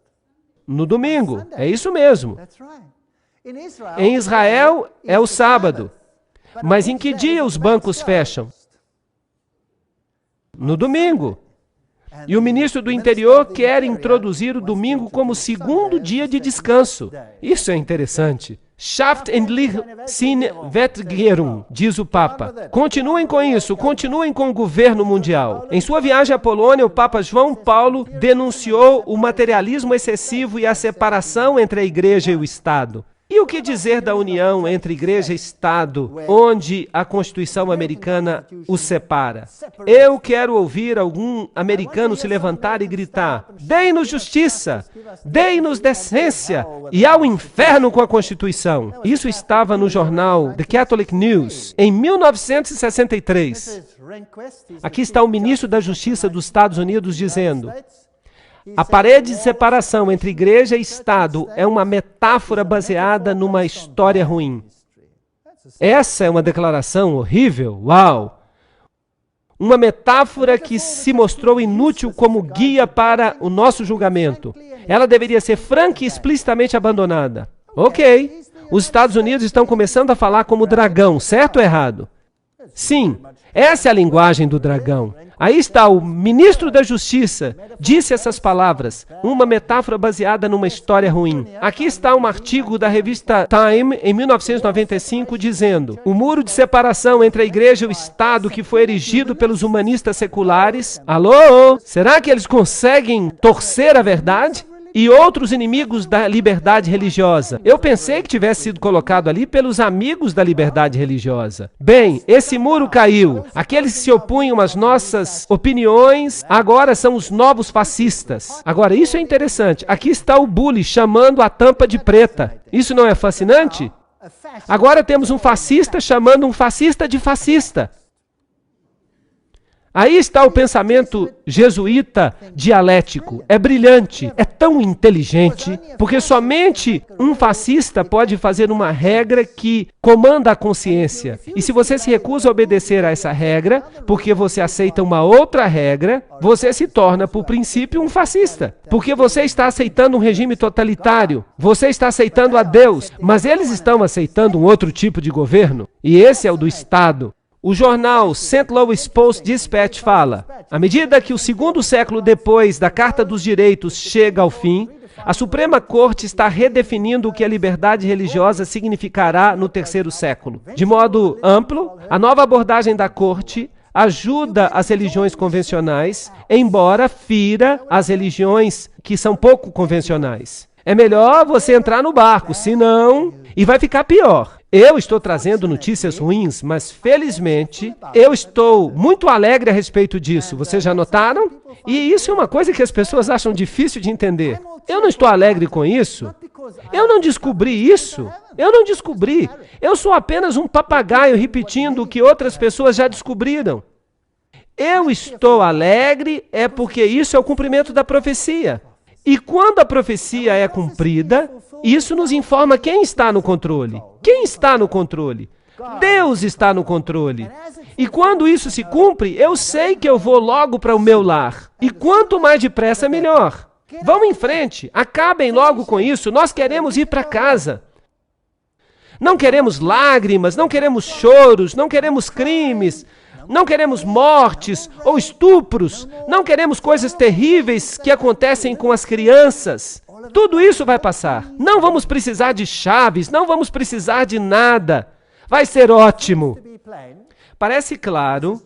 No domingo. É isso mesmo. Em Israel, é o sábado. Mas em que dia os bancos fecham? No domingo. E o ministro do Interior quer introduzir o domingo como segundo dia de descanso. Isso é interessante. Schafft endlich sin Wetterung, diz o Papa. Continuem com isso, continuem com o governo mundial. Em sua viagem à Polônia, o Papa João Paulo denunciou o materialismo excessivo e a separação entre a Igreja e o Estado. E o que dizer da união entre Igreja e Estado, onde a Constituição americana os separa? Eu quero ouvir algum americano se levantar e gritar: deem-nos justiça, deem-nos decência e ao inferno com a Constituição. Isso estava no jornal The Catholic News, em 1963. Aqui está o ministro da Justiça dos Estados Unidos dizendo: a parede de separação entre Igreja e Estado é uma metáfora baseada numa história ruim. Essa é uma declaração horrível, uau! Uma metáfora que se mostrou inútil como guia para o nosso julgamento. Ela deveria ser franca e explicitamente abandonada. Ok, os Estados Unidos estão começando a falar como dragão, certo ou errado? Sim, essa é a linguagem do dragão. Aí está, o ministro da Justiça disse essas palavras, uma metáfora baseada numa história ruim. Aqui está um artigo da revista Time, em 1995, dizendo: o muro de separação entre a Igreja e o Estado que foi erigido pelos humanistas seculares. Alô? Será que eles conseguem torcer a verdade? e outros inimigos da liberdade religiosa. Eu pensei que tivesse sido colocado ali pelos amigos da liberdade religiosa. Bem, esse muro caiu. Aqueles que se opunham às nossas opiniões agora são os novos fascistas. Agora, isso é interessante. Aqui está o bully chamando a tampa de preta. Isso não é fascinante? Agora temos um fascista chamando um fascista de fascista. Aí está o pensamento jesuíta dialético. É brilhante, é tão inteligente, porque somente um fascista pode fazer uma regra que comanda a consciência. E se você se recusa a obedecer a essa regra, porque você aceita uma outra regra, você se torna, por princípio, um fascista. Porque você está aceitando um regime totalitário, você está aceitando a Deus, mas eles estão aceitando um outro tipo de governo, e esse é o do Estado. O jornal St. Louis Post-Dispatch fala: à medida que o segundo século depois da Carta dos Direitos chega ao fim, a Suprema Corte está redefinindo o que a liberdade religiosa significará no terceiro século. De modo amplo, a nova abordagem da Corte ajuda as religiões convencionais, embora fira as religiões que são pouco convencionais. É melhor você entrar no barco, senão... E vai ficar pior. Eu estou trazendo notícias ruins, mas felizmente eu estou muito alegre a respeito disso. Vocês já notaram? E isso é uma coisa que as pessoas acham difícil de entender. Eu não estou alegre com isso. Eu não descobri isso. Eu não descobri. Eu sou apenas um papagaio repetindo o que outras pessoas já descobriram. Eu estou alegre é porque isso é o cumprimento da profecia. E quando a profecia é cumprida, isso nos informa quem está no controle. Quem está no controle? Deus está no controle. E quando isso se cumpre, eu sei que eu vou logo para o meu lar. E quanto mais depressa, melhor. Vão em frente, acabem logo com isso. Nós queremos ir para casa. Não queremos lágrimas, não queremos choros, não queremos crimes. Não queremos mortes ou estupros, não queremos coisas terríveis que acontecem com as crianças. Tudo isso vai passar. Não vamos precisar de chaves, não vamos precisar de nada. Vai ser ótimo. Parece claro,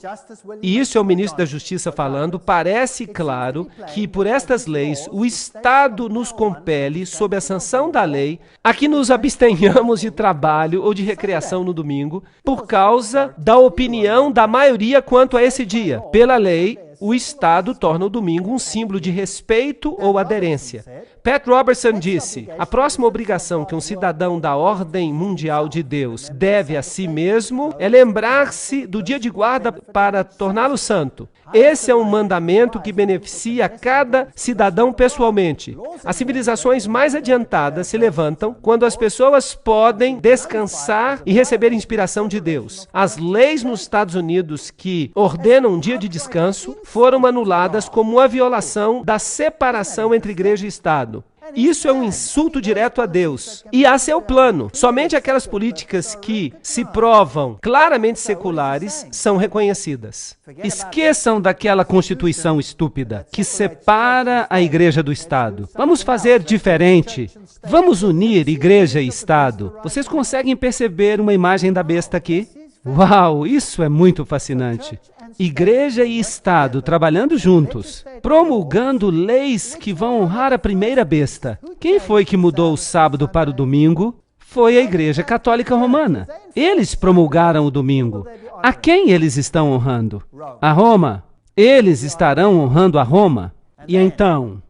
e isso é o ministro da Justiça falando, parece claro que por estas leis o Estado nos compele, sob a sanção da lei, a que nos abstenhamos de trabalho ou de recreação no domingo, por causa da opinião da maioria quanto a esse dia. Pela lei, o Estado torna o domingo um símbolo de respeito ou aderência. Pat Robertson disse: a próxima obrigação que um cidadão da ordem mundial de Deus deve a si mesmo é lembrar-se do dia de guarda para torná-lo santo. Esse é um mandamento que beneficia cada cidadão pessoalmente. As civilizações mais adiantadas se levantam quando as pessoas podem descansar e receber inspiração de Deus. As leis nos Estados Unidos que ordenam um dia de descanso foram anuladas como uma violação da separação entre igreja e Estado. Isso é um insulto direto a Deus. E a seu plano. Somente aquelas políticas que se provam claramente seculares são reconhecidas. Esqueçam daquela Constituição estúpida que separa a igreja do Estado. Vamos fazer diferente. Vamos unir igreja e Estado. Vocês conseguem perceber uma imagem da besta aqui? Uau, isso é muito fascinante. Igreja e Estado trabalhando juntos, promulgando leis que vão honrar a primeira besta. Quem foi que mudou o sábado para o domingo? Foi a Igreja Católica Romana. Eles promulgaram o domingo. A quem eles estão honrando? A Roma. Eles estarão honrando a Roma. E então...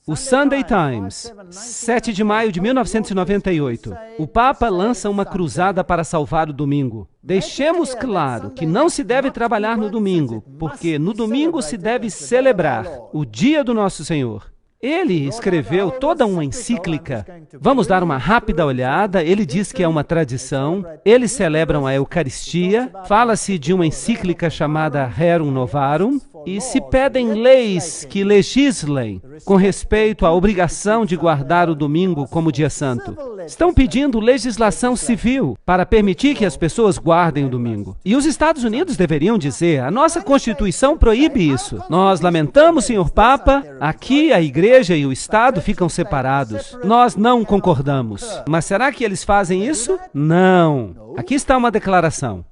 O Sunday Times, 7 de maio de 1998. O Papa lança uma cruzada para salvar o domingo. Deixemos claro que não se deve trabalhar no domingo, porque no domingo se deve celebrar o dia do nosso Senhor. Ele escreveu toda uma encíclica. Vamos dar uma rápida olhada. Ele diz que é uma tradição. Eles celebram a Eucaristia. Fala-se de uma encíclica chamada Rerum Novarum. E se pedem leis que legislem com respeito à obrigação de guardar o domingo como dia santo. Estão pedindo legislação civil para permitir que as pessoas guardem o domingo. E os Estados Unidos deveriam dizer: a nossa Constituição proíbe isso. Nós lamentamos, senhor Papa, aqui a igreja e o Estado ficam separados. Nós não concordamos. Mas será que eles fazem isso? Não. Aqui está uma declaração.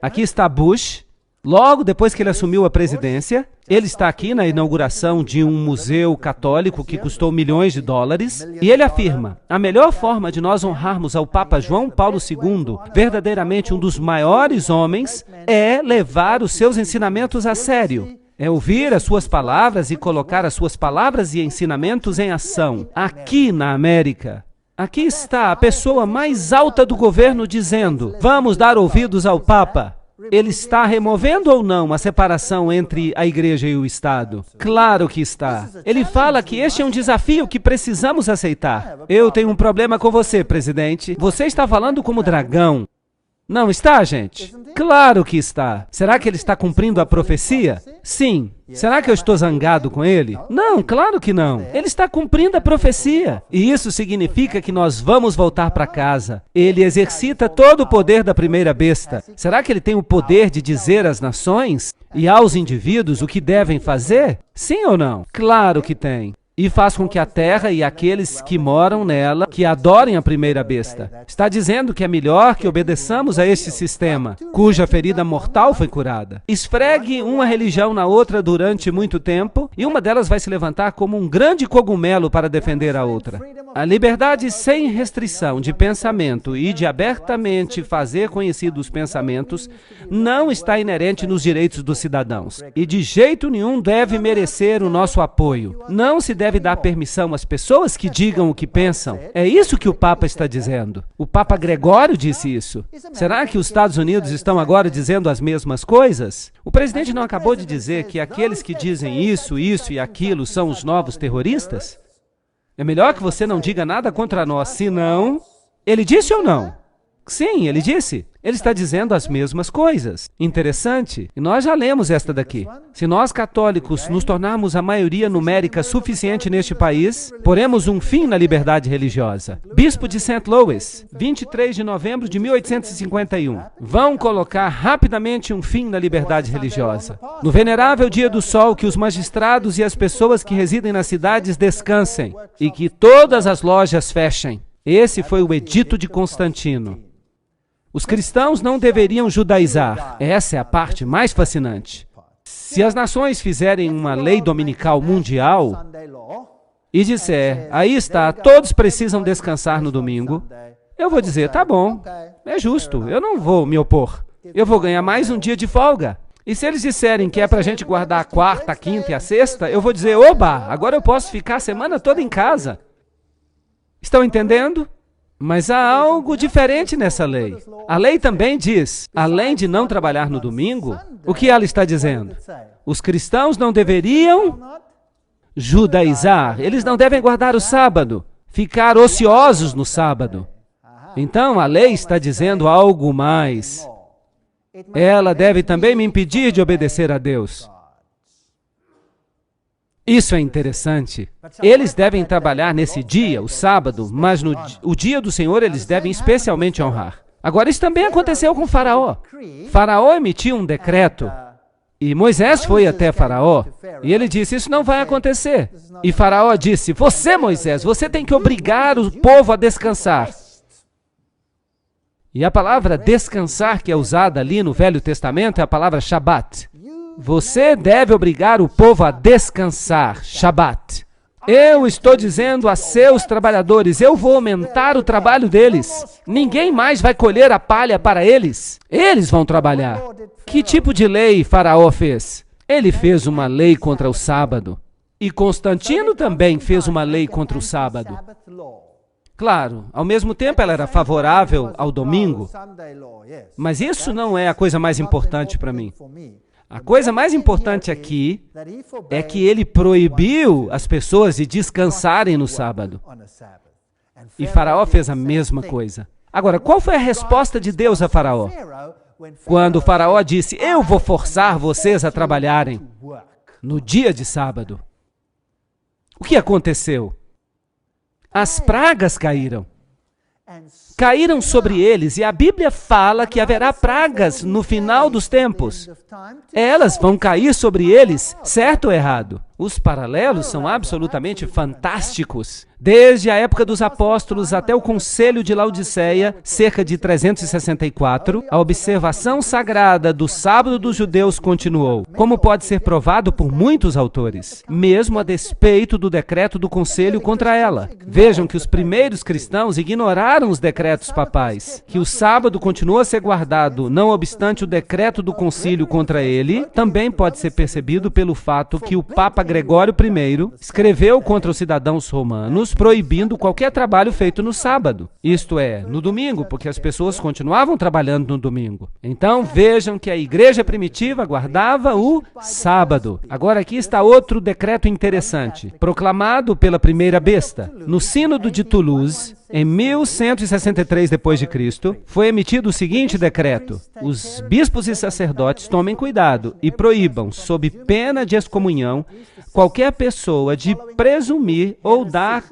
Aqui está Bush. Logo depois que ele assumiu a presidência, ele está aqui na inauguração de um museu católico que custou milhões de dólares, e ele afirma: a melhor forma de nós honrarmos ao Papa João Paulo II, verdadeiramente um dos maiores homens, é levar os seus ensinamentos a sério. É ouvir as suas palavras e colocar as suas palavras e ensinamentos em ação, aqui na América. Aqui está a pessoa mais alta do governo dizendo: vamos dar ouvidos ao Papa. Ele está removendo ou não a separação entre a igreja e o Estado? Claro que está. Ele fala que este é um desafio que precisamos aceitar. Eu tenho um problema com você, presidente. Você está falando como dragão. Não está, gente? Claro que está. Será que ele está cumprindo a profecia? Sim. Será que eu estou zangado com ele? Não, claro que não. Ele está cumprindo a profecia. E isso significa que nós vamos voltar para casa. Ele exercita todo o poder da primeira besta. Será que ele tem o poder de dizer às nações e aos indivíduos o que devem fazer? Sim ou não? Claro que tem. E faz com que a terra e aqueles que moram nela, que adorem a primeira besta. Está dizendo que é melhor que obedeçamos a este sistema, cuja ferida mortal foi curada. Esfregue uma religião na outra durante muito tempo, e uma delas vai se levantar como um grande cogumelo para defender a outra. A liberdade sem restrição de pensamento e de abertamente fazer conhecidos os pensamentos não está inerente nos direitos dos cidadãos. E de jeito nenhum deve merecer o nosso apoio. Não se deve dar permissão às pessoas que digam o que pensam. É isso que o Papa está dizendo. O Papa Gregório disse isso. Será que os Estados Unidos estão agora dizendo as mesmas coisas? O presidente não acabou de dizer que aqueles que dizem isso e aquilo são os novos terroristas? É melhor que você não diga nada contra nós, senão... Ele disse ou não? Sim, ele disse. Ele está dizendo as mesmas coisas. Interessante. E nós já lemos esta daqui. Se nós católicos nos tornarmos a maioria numérica suficiente neste país, poremos um fim na liberdade religiosa. Bispo de St. Louis, 23 de novembro de 1851. Vão colocar rapidamente um fim na liberdade religiosa. No venerável dia do sol, que os magistrados e as pessoas que residem nas cidades descansem e que todas as lojas fechem. Esse foi o edito de Constantino. Os cristãos não deveriam judaizar. Essa é a parte mais fascinante. Se as nações fizerem uma lei dominical mundial e disser, aí está, todos precisam descansar no domingo, eu vou dizer, tá bom, é justo, eu não vou me opor. Eu vou ganhar mais um dia de folga. E se eles disserem que é para a gente guardar a quarta, a quinta e a sexta, eu vou dizer, oba, agora eu posso ficar a semana toda em casa. Estão entendendo? Mas há algo diferente nessa lei. A lei também diz, além de não trabalhar no domingo, o que ela está dizendo? Os cristãos não deveriam judaizar, eles não devem guardar o sábado, ficar ociosos no sábado. Então, a lei está dizendo algo mais. Ela deve também me impedir de obedecer a Deus. Isso é interessante. Eles devem trabalhar nesse dia, o sábado, mas o dia do Senhor eles devem especialmente honrar. Agora, isso também aconteceu com Faraó. Faraó emitiu um decreto e Moisés foi até Faraó e ele disse, isso não vai acontecer. E Faraó disse, você, Moisés, você tem que obrigar o povo a descansar. E a palavra descansar que é usada ali no Velho Testamento é a palavra Shabat. Você deve obrigar o povo a descansar, Shabat. Eu estou dizendo a seus trabalhadores, eu vou aumentar o trabalho deles. Ninguém mais vai colher a palha para eles. Eles vão trabalhar. Que tipo de lei Faraó fez? Ele fez uma lei contra o sábado. E Constantino também fez uma lei contra o sábado. Claro, ao mesmo tempo ela era favorável ao domingo. Mas isso não é a coisa mais importante para mim. A coisa mais importante aqui é que ele proibiu as pessoas de descansarem no sábado. E Faraó fez a mesma coisa. Agora, qual foi a resposta de Deus a Faraó? Quando Faraó disse, eu vou forçar vocês a trabalharem no dia de sábado. O que aconteceu? As pragas caíram. Caíram sobre eles, e a Bíblia fala que haverá pragas no final dos tempos. Elas vão cair sobre eles, certo ou errado? Os paralelos são absolutamente fantásticos. Desde a época dos apóstolos até o Concílio de Laodiceia, cerca de 364, a observação sagrada do sábado dos judeus continuou, como pode ser provado por muitos autores, mesmo a despeito do decreto do Concílio contra ela. Vejam que os primeiros cristãos ignoraram os decretos papais, que o sábado continuou a ser guardado, não obstante o decreto do Concílio contra ele, também pode ser percebido pelo fato que o Papa Gregório I escreveu contra os cidadãos romanos, proibindo qualquer trabalho feito no sábado. Isto é, no domingo, porque as pessoas continuavam trabalhando no domingo. Então, vejam que a igreja primitiva guardava o sábado. Agora, aqui está outro decreto interessante, proclamado pela primeira besta. No Sínodo de Toulouse, em 1163 d.C., foi emitido o seguinte decreto: os bispos e sacerdotes tomem cuidado e proíbam, sob pena de excomunhão, qualquer pessoa de presumir ou dar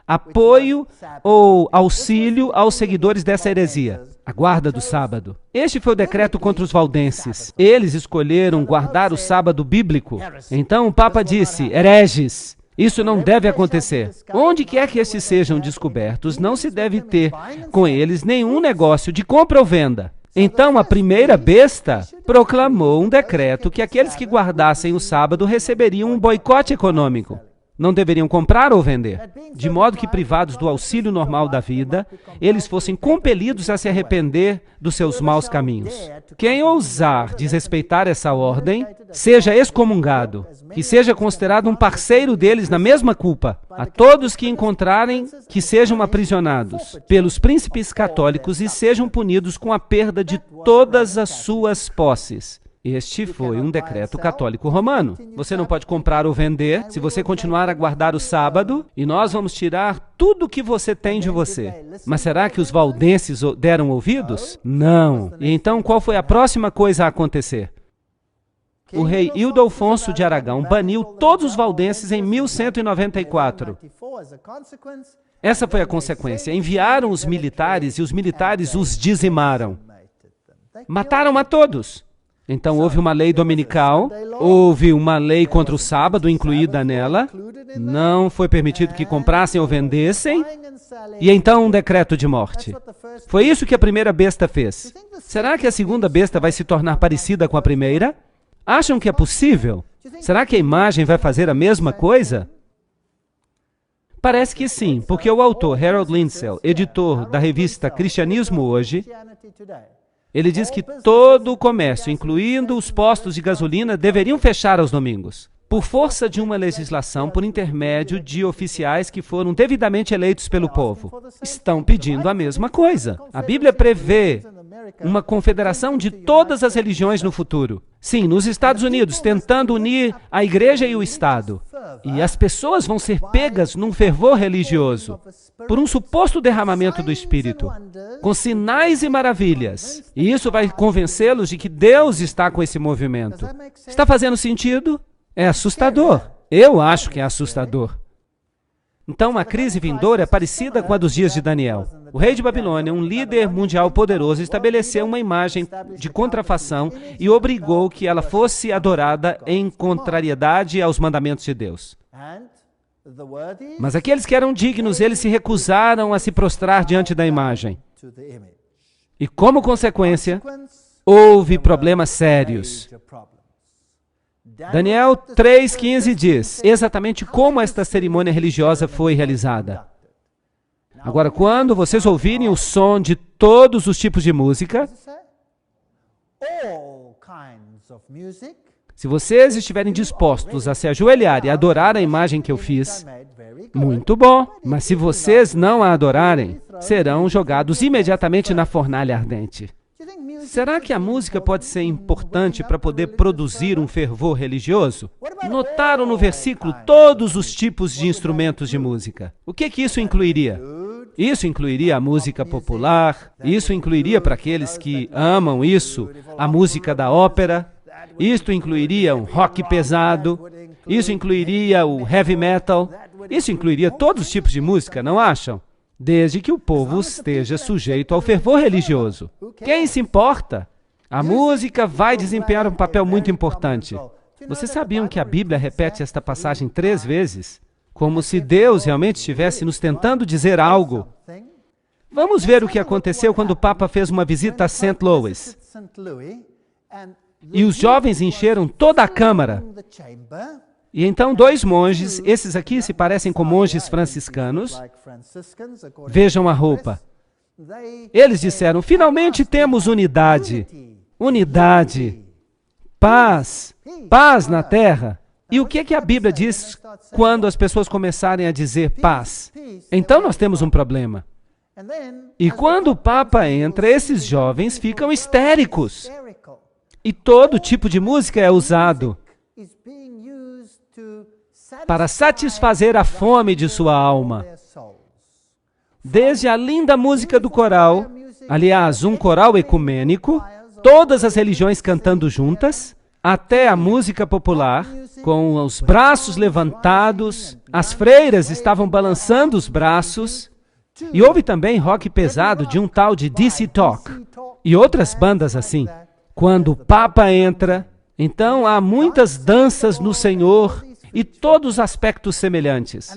apoio ou auxílio aos seguidores dessa heresia, a guarda do sábado. Este foi o decreto contra os valdenses. Eles escolheram guardar o sábado bíblico. Então o Papa disse: hereges, isso não deve acontecer. Onde quer que estes sejam descobertos, não se deve ter com eles nenhum negócio de compra ou venda. Então a primeira besta proclamou um decreto que aqueles que guardassem o sábado receberiam um boicote econômico. Não deveriam comprar ou vender, de modo que, privados do auxílio normal da vida, eles fossem compelidos a se arrepender dos seus maus caminhos. Quem ousar desrespeitar essa ordem, seja excomungado, que seja considerado um parceiro deles na mesma culpa. A todos que encontrarem, que sejam aprisionados pelos príncipes católicos e sejam punidos com a perda de todas as suas posses. Este foi um decreto católico romano. Você não pode comprar ou vender se você continuar a guardar o sábado, e nós vamos tirar tudo o que você tem de você. Mas será que os valdenses deram ouvidos? Não. E então qual foi a próxima coisa a acontecer? O rei Ildolfonso de Aragão baniu todos os valdenses em 1194. Essa foi a consequência. Enviaram os militares e os militares os dizimaram. Mataram a todos. Então houve uma lei dominical, houve uma lei contra o sábado incluída nela, não foi permitido que comprassem ou vendessem, e então um decreto de morte. Foi isso que a primeira besta fez. Será que a segunda besta vai se tornar parecida com a primeira? Acham que é possível? Será que a imagem vai fazer a mesma coisa? Parece que sim, porque o autor Harold Lindsell, editor da revista Cristianismo Hoje, ele diz que todo o comércio, incluindo os postos de gasolina, deveriam fechar aos domingos, por força de uma legislação por intermédio de oficiais que foram devidamente eleitos pelo povo. Estão pedindo a mesma coisa. A Bíblia prevê uma confederação de todas as religiões no futuro. Sim, nos Estados Unidos, tentando unir a igreja e o Estado. E as pessoas vão ser pegas num fervor religioso, por um suposto derramamento do Espírito, com sinais e maravilhas. E isso vai convencê-los de que Deus está com esse movimento. Está fazendo sentido? É assustador. Eu acho que é assustador. Então, uma crise vindoura é parecida com a dos dias de Daniel. O rei de Babilônia, um líder mundial poderoso, estabeleceu uma imagem de contrafação e obrigou que ela fosse adorada em contrariedade aos mandamentos de Deus. Mas aqueles que eram dignos, eles se recusaram a se prostrar diante da imagem. E como consequência, houve problemas sérios. Daniel 3,15 diz exatamente como esta cerimônia religiosa foi realizada. Agora, quando vocês ouvirem o som de todos os tipos de música, se vocês estiverem dispostos a se ajoelhar e adorar a imagem que eu fiz, muito bom. Mas se vocês não a adorarem, serão jogados imediatamente na fornalha ardente. Será que a música pode ser importante para poder produzir um fervor religioso? Notaram no versículo todos os tipos de instrumentos de música. O que isso incluiria? Isso incluiria a música popular, isso incluiria, para aqueles que amam isso, a música da ópera, isso incluiria um rock pesado, isso incluiria o heavy metal, isso incluiria todos os tipos de música, não acham? Desde que o povo esteja sujeito ao fervor religioso. Quem se importa? A música vai desempenhar um papel muito importante. Vocês sabiam que a Bíblia repete esta passagem 3 vezes? como se Deus realmente estivesse nos tentando dizer algo. Vamos ver o que aconteceu quando o Papa fez uma visita a St. Louis. E os jovens encheram toda a câmara. E então 2 monges, esses aqui se parecem com monges franciscanos, vejam a roupa. Eles disseram, finalmente temos unidade, unidade, paz, paz na terra. E o que é que a Bíblia diz quando as pessoas começarem a dizer paz? Então nós temos um problema. E quando o Papa entra, esses jovens ficam histéricos. E todo tipo de música é usado para satisfazer a fome de sua alma. Desde a linda música do coral, aliás, um coral ecumênico, todas as religiões cantando juntas, até a música popular, com os braços levantados, as freiras estavam balançando os braços, e houve também rock pesado de um tal de DC Talk, e outras bandas assim. Quando o Papa entra, então há muitas danças no Senhor e todos os aspectos semelhantes.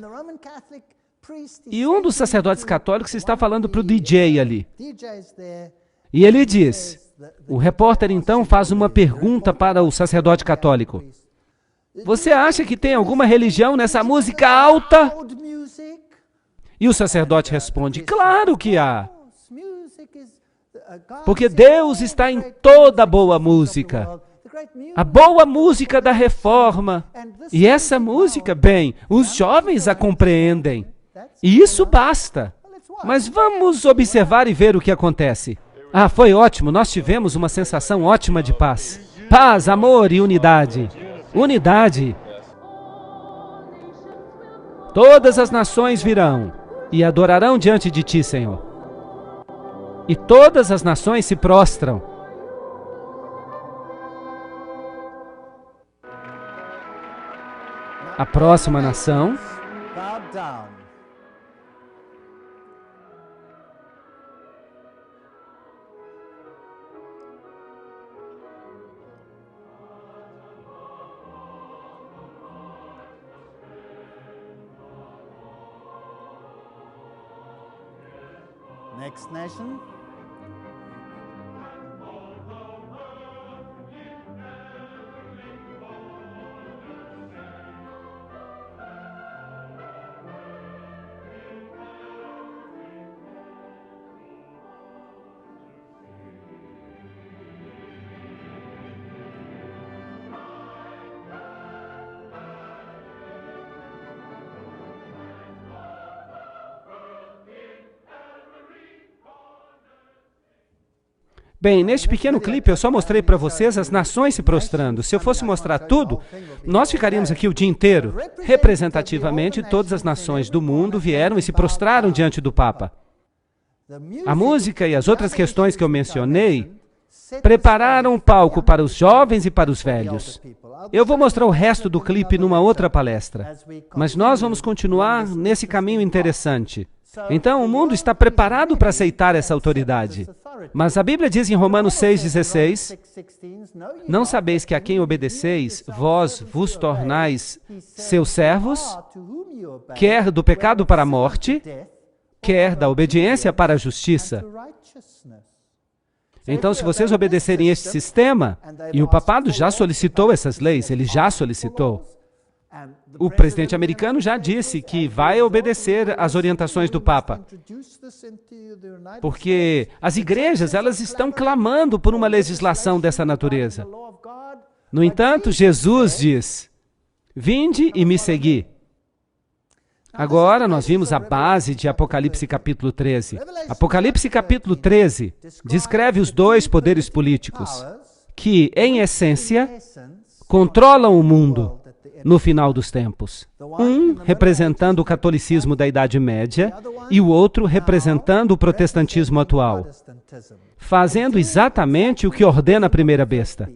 E um dos sacerdotes católicos está falando para o DJ ali. E ele diz, o repórter então faz uma pergunta para o sacerdote católico. Você acha que tem alguma religião nessa música alta? E o sacerdote responde, claro que há. Porque Deus está em toda boa música. A boa música da reforma. E essa música, bem, os jovens a compreendem. E isso basta. Mas vamos observar e ver o que acontece. Ah, foi ótimo. Nós tivemos uma sensação ótima de paz. Paz, amor e unidade. Unidade. Todas as nações virão e adorarão diante de ti, Senhor. E todas as nações se prostram. A próxima nação. Next nation. Bem, neste pequeno clipe eu só mostrei para vocês as nações se prostrando. Se eu fosse mostrar tudo, nós ficaríamos aqui o dia inteiro. Representativamente, todas as nações do mundo vieram e se prostraram diante do Papa. A música e as outras questões que eu mencionei prepararam o palco para os jovens e para os velhos. Eu vou mostrar o resto do clipe numa outra palestra. Mas nós vamos continuar nesse caminho interessante. Então, o mundo está preparado para aceitar essa autoridade. Mas a Bíblia diz em Romanos 6,16, não sabeis que a quem obedeceis, vós vos tornais seus servos, quer do pecado para a morte, quer da obediência para a justiça. Então, se vocês obedecerem este sistema, e o papado já solicitou essas leis, ele já solicitou. O presidente americano já disse que vai obedecer às orientações do Papa. Porque as igrejas, elas estão clamando por uma legislação dessa natureza. No entanto, Jesus diz, vinde e me segui. Agora nós vimos a base de Apocalipse capítulo 13. Apocalipse capítulo 13 descreve os 2 poderes políticos que, em essência, controlam o mundo no final dos tempos. Um representando o catolicismo da Idade Média e o outro representando o protestantismo atual, fazendo exatamente o que ordena a primeira besta.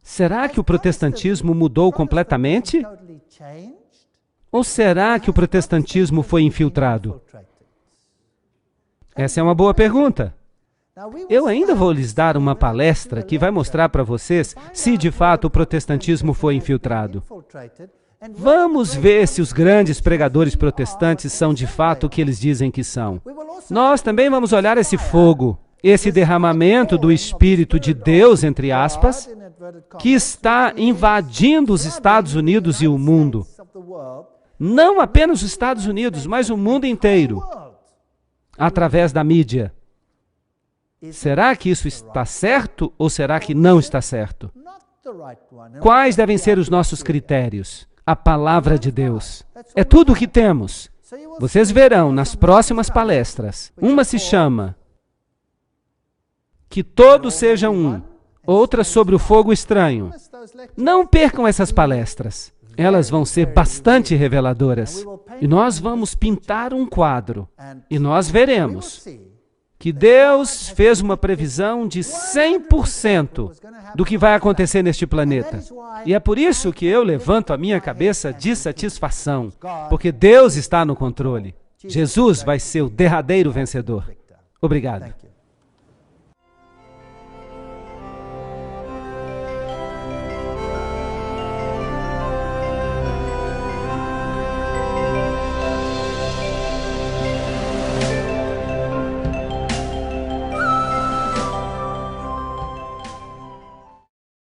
Será que o protestantismo mudou completamente? Ou será que o protestantismo foi infiltrado? Essa é uma boa pergunta. Eu ainda vou lhes dar uma palestra que vai mostrar para vocês se de fato o protestantismo foi infiltrado. Vamos ver se os grandes pregadores protestantes são de fato o que eles dizem que são. Nós também vamos olhar esse fogo, esse derramamento do Espírito de Deus, entre aspas, que está invadindo os Estados Unidos e o mundo. Não apenas os Estados Unidos, mas o mundo inteiro, através da mídia. Será que isso está certo ou será que não está certo? Quais devem ser os nossos critérios? A palavra de Deus. É tudo o que temos. Vocês verão nas próximas palestras. Uma se chama Que Todos Sejam Um. Outra sobre o fogo estranho. Não percam essas palestras. Elas vão ser bastante reveladoras. E nós vamos pintar um quadro. E nós veremos que Deus fez uma previsão de 100% do que vai acontecer neste planeta. E é por isso que eu levanto a minha cabeça de satisfação, porque Deus está no controle. Jesus vai ser o derradeiro vencedor. Obrigado.